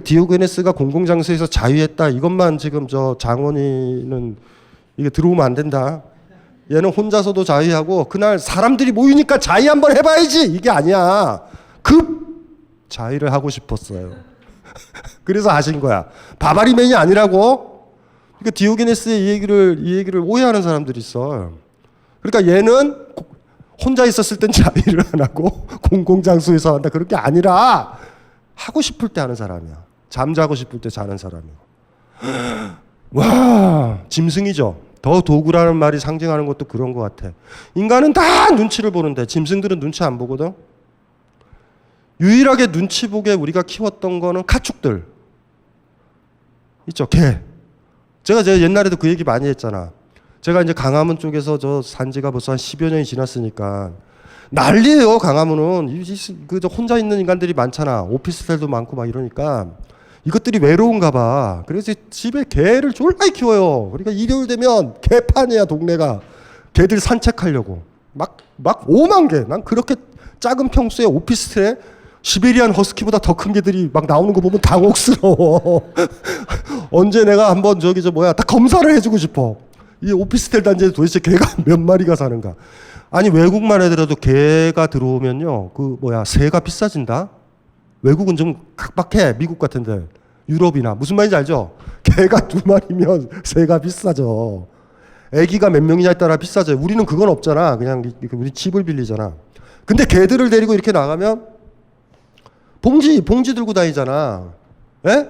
디오게네스가 공공장소에서 자유했다. 이것만 지금 저 장원이는 이게 들어오면 안 된다. 얘는 혼자서도 자유하고 그날 사람들이 모이니까 자유 한번 해봐야지. 이게 아니야. 급 자유를 하고 싶었어요. 그래서 하신 거야. 바바리맨이 아니라고. 그러니까 디오게네스의 이 얘기를 오해하는 사람들이 있어. 그러니까 얘는 혼자 있었을 땐 자유를 안 하고 공공장소에서 한다. 그런 게 아니라 하고 싶을 때 하는 사람이야. 잠자고 싶을 때 자는 사람이고. 와, 짐승이죠. 더 도구라는 말이 상징하는 것도 그런 것 같아. 인간은 다 눈치를 보는데 짐승들은 눈치 안 보거든. 유일하게 눈치 보게 우리가 키웠던 거는 가축들 있죠. 개. 제가 옛날에도 그 얘기 많이 했잖아. 제가 이제 강화문 쪽에서 저 산지가 벌써 한 10여 년이 지났으니까 난리예요. 강화문은 그 혼자 있는 인간들이 많잖아. 오피스텔도 많고 막 이러니까 이것들이 외로운가 봐. 그래서 집에 개를 졸라 키워요. 그러니까 일요일 되면 개판이야 동네가. 개들 산책하려고 막 5만 개. 난 그렇게 작은 평수에 오피스텔에 시베리안 허스키보다 더 큰 개들이 막 나오는 거 보면 당혹스러워. 언제 내가 한번 다 검사를 해주고 싶어. 이 오피스텔 단지에 도대체 개가 몇 마리가 사는가. 아니 외국만 해더라도 개가 들어오면요 새가 비싸진다. 외국은 좀 각박해. 미국 같은데 유럽이나. 무슨 말인지 알죠? 개가 2마리면 새가 비싸죠. 애기가 몇 명이냐에 따라 비싸죠. 우리는 그건 없잖아. 그냥 우리 집을 빌리잖아. 근데 개들을 데리고 이렇게 나가면 봉지 들고 다니잖아. 예?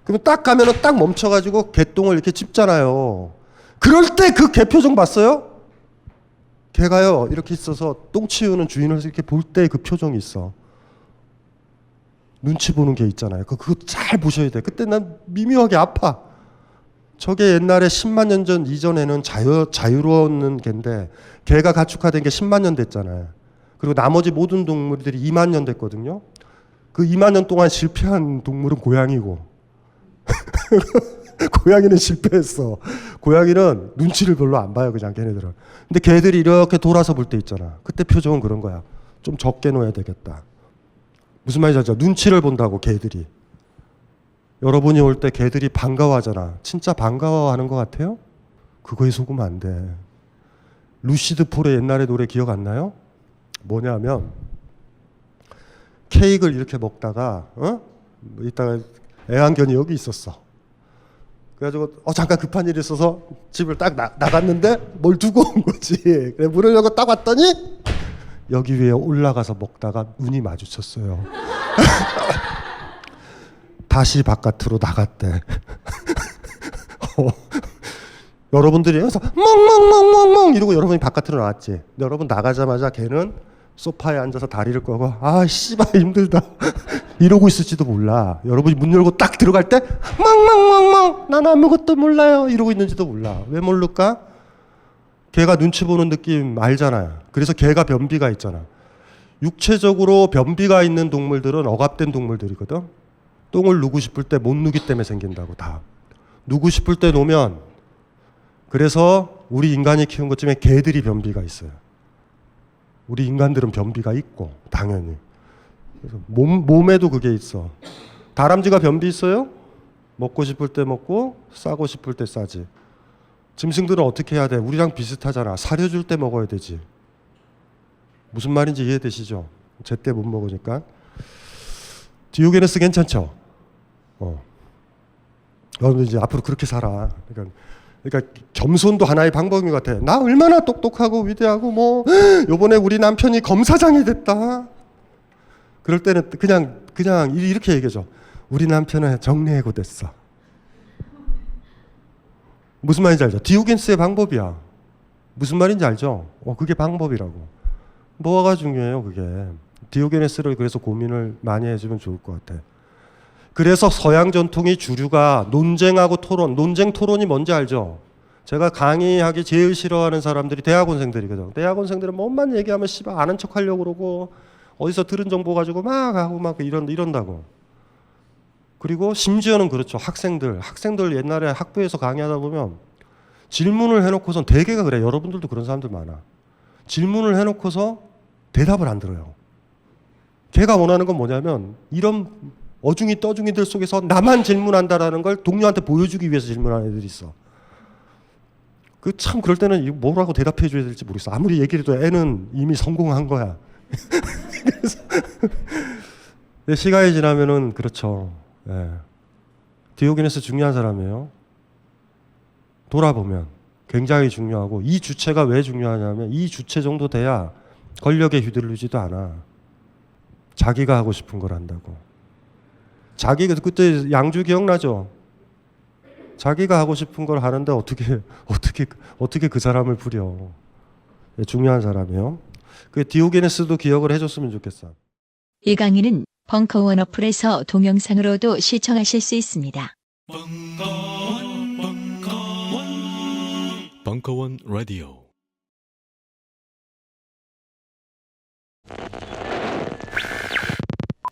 그러면 딱 가면은 딱 멈춰가지고 개똥을 이렇게 찝잖아요. 그럴 때 그 개 표정 봤어요? 개가요 이렇게 있어서 똥 치우는 주인을 이렇게 볼 때 그 표정이 있어. 눈치 보는 개 있잖아요. 그거 잘 보셔야 돼. 그때 난 미묘하게 아파. 저게 옛날에 10만 년 전 이전에는 자유로운 개인데 개가 가축화된 게 10만 년 됐잖아요. 그리고 나머지 모든 동물들이 2만 년 됐거든요. 그 2만 년 동안 실패한 동물은 고양이고 고양이는 실패했어. 고양이는 눈치를 별로 안 봐요. 그냥 걔네들은. 근데 개들이 이렇게 돌아서 볼 때 있잖아. 그때 표정은 그런 거야. 좀 적게 놓아야 되겠다. 무슨 말인지 알죠? 눈치를 본다고 개들이. 여러분이 올 때 개들이 반가워하잖아. 진짜 반가워하는 것 같아요? 그거에 속으면 안 돼. 루시드 폴의 옛날의 노래 기억 안 나요? 뭐냐면 케이크를 이렇게 먹다가 이따가 애완견이 여기 있었어. 그래가지고 잠깐 급한 일이 있어서 집을 딱 나갔는데 뭘 두고 온 거지. 그래 문을 열고 딱 왔더니 여기 위에 올라가서 먹다가 눈이 마주쳤어요. 다시 바깥으로 나갔대. 여러분들이 여기서 멍멍멍멍멍 이러고 여러분이 바깥으로 나왔지. 근데 여러분 나가자마자 걔는 소파에 앉아서 다리를 꺼고 아 씨발 힘들다 이러고 있을지도 몰라. 여러분이 문 열고 딱 들어갈 때 멍멍멍멍 난 아무것도 몰라요 이러고 있는지도 몰라. 왜 모를까? 걔가 눈치 보는 느낌 알잖아요. 그래서 걔가 변비가 있잖아. 육체적으로 변비가 있는 동물들은 억압된 동물들이거든. 똥을 누고 싶을 때 못 누기 때문에 생긴다고. 다 누고 싶을 때 놓으면. 그래서 우리 인간이 키운 것 중에 개들이 변비가 있어요. 우리 인간들은 변비가 있고 당연히. 그래서 몸에도 그게 있어. 다람쥐가 변비 있어요? 먹고 싶을 때 먹고 싸고 싶을 때 싸지. 짐승들은 어떻게 해야 돼? 우리랑 비슷하잖아. 사료 줄 때 먹어야 되지. 무슨 말인지 이해되시죠? 제때 못 먹으니까. 디오게네스 괜찮죠? 여러분 이제 앞으로 그렇게 살아. 그러니까 겸손도 하나의 방법인 것 같아. 나 얼마나 똑똑하고 위대하고 뭐 요번에 우리 남편이 검사장이 됐다. 그럴 때는 그냥 이렇게 얘기해줘. 우리 남편은 정리해고 됐어. 무슨 말인지 알죠? 디오게네스의 방법이야. 무슨 말인지 알죠? 그게 방법이라고. 뭐가 중요해요, 그게. 디오게네스를 그래서 고민을 많이 해주면 좋을 것 같아. 그래서 서양 전통의 주류가 논쟁하고 토론, 논쟁 토론이 뭔지 알죠? 제가 강의하기 제일 싫어하는 사람들이 대학원생들이거든. 대학원생들은 뭔만 얘기하면 씨발 아는 척 하려고 그러고 어디서 들은 정보 가지고 막 하고 막 이런다고. 그리고 심지어는 그렇죠. 학생들 옛날에 학부에서 강의하다 보면 질문을 해놓고선 대개가 그래. 여러분들도 그런 사람들 많아. 질문을 해놓고서 대답을 안 들어요. 걔가 원하는 건 뭐냐면 이런 어중이 떠중이들 속에서 나만 질문한다라는 걸 동료한테 보여주기 위해서 질문하는 애들이 있어. 그 참 그럴 때는 뭐라고 대답해 줘야 될지 모르겠어. 아무리 얘기를 해도 애는 이미 성공한 거야. 그래서 시간이 지나면은 그렇죠. 예. 디오게네스 중요한 사람이에요. 돌아보면 굉장히 중요하고 이 주체가 왜 중요하냐면 이 주체 정도 돼야 권력에 휘둘리지도 않아. 자기가 하고 싶은 걸 한다고. 자기가 그때 양주 기억나죠? 자기가 하고 싶은 걸 하는데 어떻게 그 사람을 부려. 예, 중요한 사람이에요. 그 디오게네스도 기억을 해줬으면 좋겠어. 이 강의는 벙커원 어플에서 동영상으로도 시청하실 수 있습니다. 벙커원 라디오.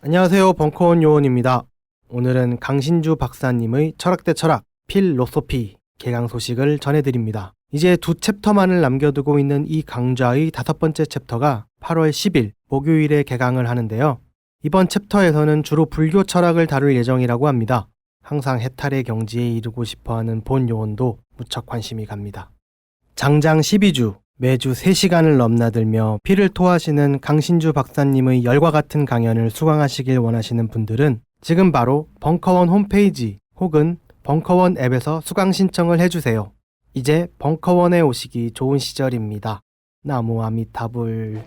안녕하세요. 벙커원 요원입니다. 오늘은 강신주 박사님의 철학대 철학 필로소피 개강 소식을 전해드립니다. 이제 2챕터만을 남겨두고 있는 이 강좌의 5번째 챕터가 8월 10일 목요일에 개강을 하는데요. 이번 챕터에서는 주로 불교 철학을 다룰 예정이라고 합니다. 항상 해탈의 경지에 이르고 싶어하는 본 요원도 무척 관심이 갑니다. 장장 12주 매주 3시간을 넘나들며 피를 토하시는 강신주 박사님의 열과 같은 강연을 수강하시길 원하시는 분들은 지금 바로 벙커원 홈페이지 혹은 벙커원 앱에서 수강 신청을 해주세요. 이제 벙커원에 오시기 좋은 시절입니다. 나무 아미타불.